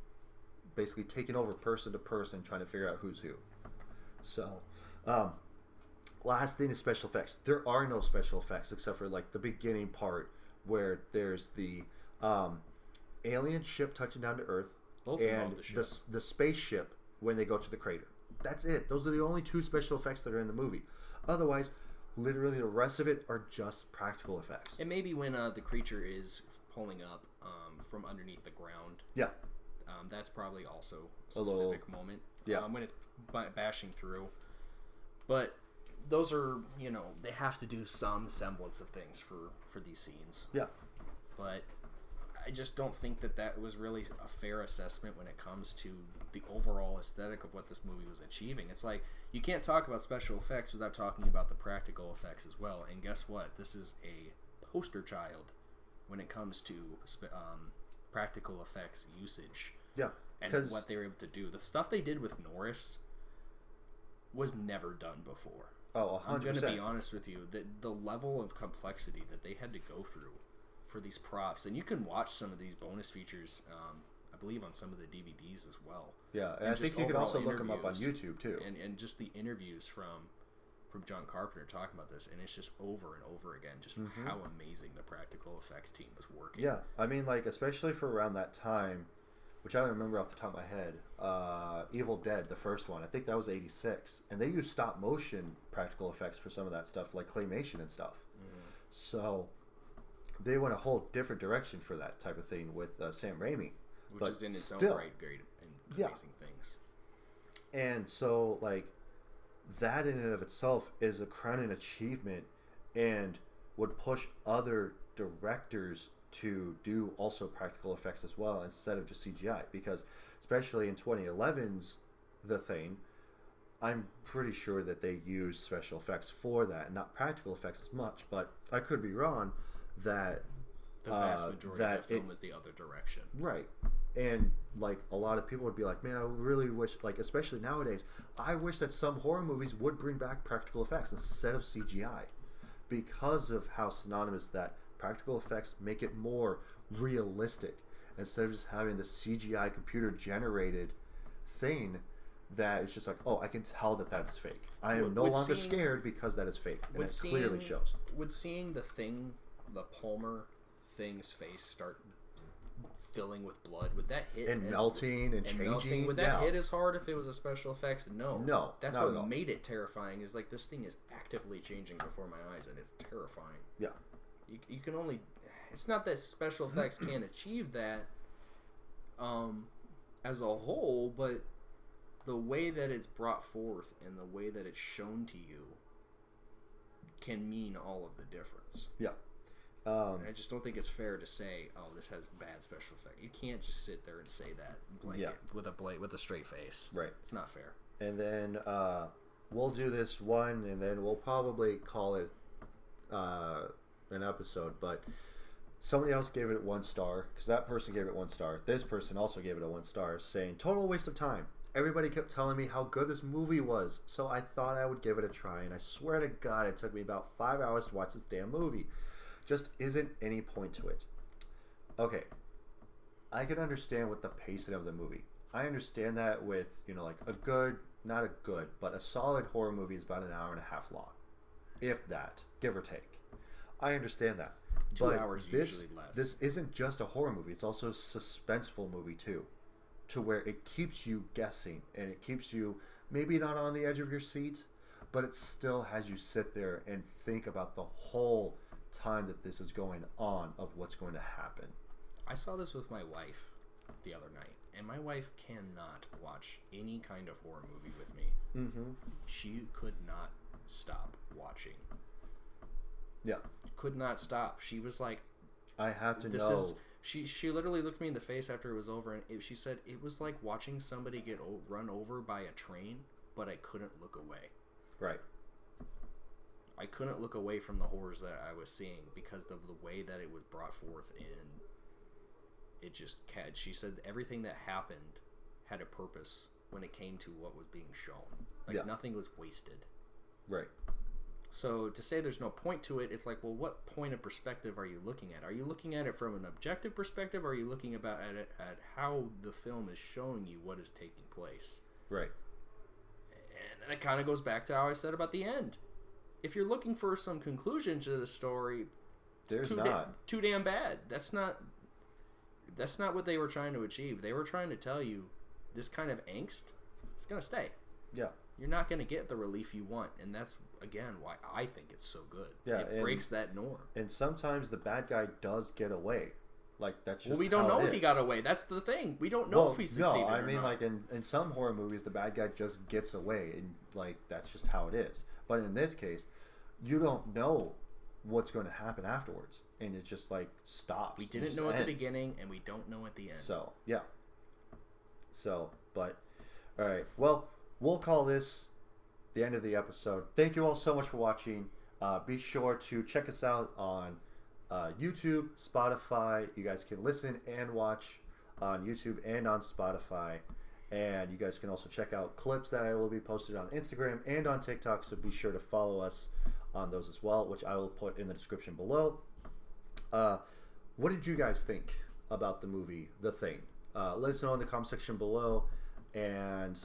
basically taking over person to person, trying to figure out who's who. So, last thing is special effects. There are no special effects except for like the beginning part where there's the alien ship touching down to Earth and the spaceship when they go to the crater. That's it. Those are the only 2 special effects that are in the movie. Otherwise, literally the rest of it are just practical effects. And maybe when the creature is pulling up from underneath the ground. Yeah. That's probably also a specific moment. Yeah. When it's bashing through. But those are, you know, they have to do some semblance of things for these scenes. Yeah. But I just don't think that was really a fair assessment when it comes to the overall aesthetic of what this movie was achieving. It's like, you can't talk about special effects without talking about the practical effects as well. And guess what? This is a poster child when it comes to practical effects usage. Yeah. And what they were able to do. The stuff they did with Norris was never done before. Oh, 100%. I'm going to be honest with you. The level of complexity that they had to go through for these props. And you can watch some of these bonus features, I believe, on some of the DVDs as well. Yeah, and I think you can also look them up on YouTube, too. And just the interviews from John Carpenter talking about this, and it's just over and over again, just how amazing the practical effects team was working. Yeah, I mean, like, especially for around that time, which I don't remember off the top of my head, Evil Dead, the first one, I think that was 86, and they used stop motion practical effects for some of that stuff, like claymation and stuff. So they went a whole different direction for that type of thing with Sam Raimi. Which is in its own right great and amazing things. And so, like, that in and of itself is a crowning achievement and would push other directors to do also practical effects as well instead of just CGI, because especially in 2011's The Thing, I'm pretty sure that they used special effects for that, not practical effects as much, but I could be wrong that the vast majority of the film was the other direction. Right. And, like, a lot of people would be like, man, I really wish, like, especially nowadays, I wish that some horror movies would bring back practical effects instead of CGI, because of how synonymous that practical effects make it more realistic instead of just having the CGI computer-generated thing that is just like, oh, I can tell that is fake. I am no longer scared because that is fake, and it clearly shows. Would seeing the Palmer Thing's face start filling with blood. Would that hit and melting and changing? Melting? Would that hit as hard if it was a special effects? No. That's not what at all. made it terrifying. Is like this thing is actively changing before my eyes, and it's terrifying. Yeah. You can only. It's not that special effects can't achieve that. As a whole, but the way that it's brought forth and the way that it's shown to you can mean all of the difference. Yeah. And I just don't think it's fair to say, "Oh, this has bad special effects." You can't just sit there and say that with a straight face. Right. It's not fair. And then we'll do this one, and then we'll probably call it an episode. But somebody else gave it 1 star because that person gave it 1 star. This person also gave it a 1 star, saying total waste of time. Everybody kept telling me how good this movie was, so I thought I would give it a try. And I swear to God, it took me about 5 hours to watch this damn movie. Just isn't any point to it. Okay, I can understand with the pacing of the movie. I understand that with, like not a good, but a solid horror movie is about an hour and a half long. If that, give or take. I understand that. 2 hours usually less. This isn't just a horror movie. It's also a suspenseful movie too, to where it keeps you guessing and it keeps you maybe not on the edge of your seat, but it still has you sit there and think about the whole time that this is going on of what's going to happen. I saw this with my wife the other night, and my wife cannot watch any kind of horror movie with me. Mm-hmm. She could not stop watching. Yeah. Could not stop. She was like, I have to know. She literally looked me in the face after it was over, and she said it was like watching somebody get run over by a train, but I couldn't look away. Right. I couldn't look away from the horrors that I was seeing because of the way that it was brought forth, and it just she said everything that happened had a purpose when it came to what was being shown. Nothing was wasted. Right. So to say there's no point to it, it's like, well, what point of perspective are you looking at? Are you looking at it from an objective perspective, or are you looking at it at how the film is showing you what is taking place? Right. And that kind of goes back to how I said about the end. If you're looking for some conclusion to the story, there's too damn bad. That's not what they were trying to achieve. They were trying to tell you this kind of angst is going to stay. Yeah. You're not going to get the relief you want, and that's, again, why I think it's so good. Yeah, it breaks that norm. And sometimes the bad guy does get away. Like, that's just we don't know if he got away. That's the thing. We don't know if he succeeded or not. No, I mean, like, in some horror movies, the bad guy just gets away, and, like, that's just how it is. But in this case, you don't know what's going to happen afterwards, and it just, like, stops. We didn't know at the beginning, and we don't know at the end. So, yeah. But, all right. Well, we'll call this the end of the episode. Thank you all so much for watching. Be sure to check us out on YouTube, Spotify. You guys can listen and watch on YouTube and on Spotify. And you guys can also check out clips that I will be posted on Instagram and on TikTok. So be sure to follow us on those as well, which I will put in the description below. What did you guys think about the movie, The Thing? Let us know in the comment section below. And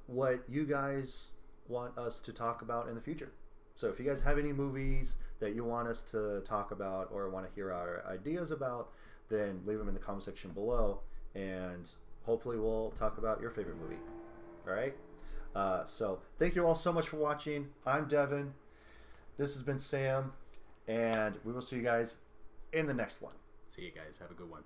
what you guys want us to talk about in the future. So if you guys have any movies that you want us to talk about or want to hear our ideas about, then leave them in the comment section below, and hopefully we'll talk about your favorite movie. All right? So thank you all so much for watching. I'm Devin. This has been Sam, and we will see you guys in the next one. See you guys. Have a good one.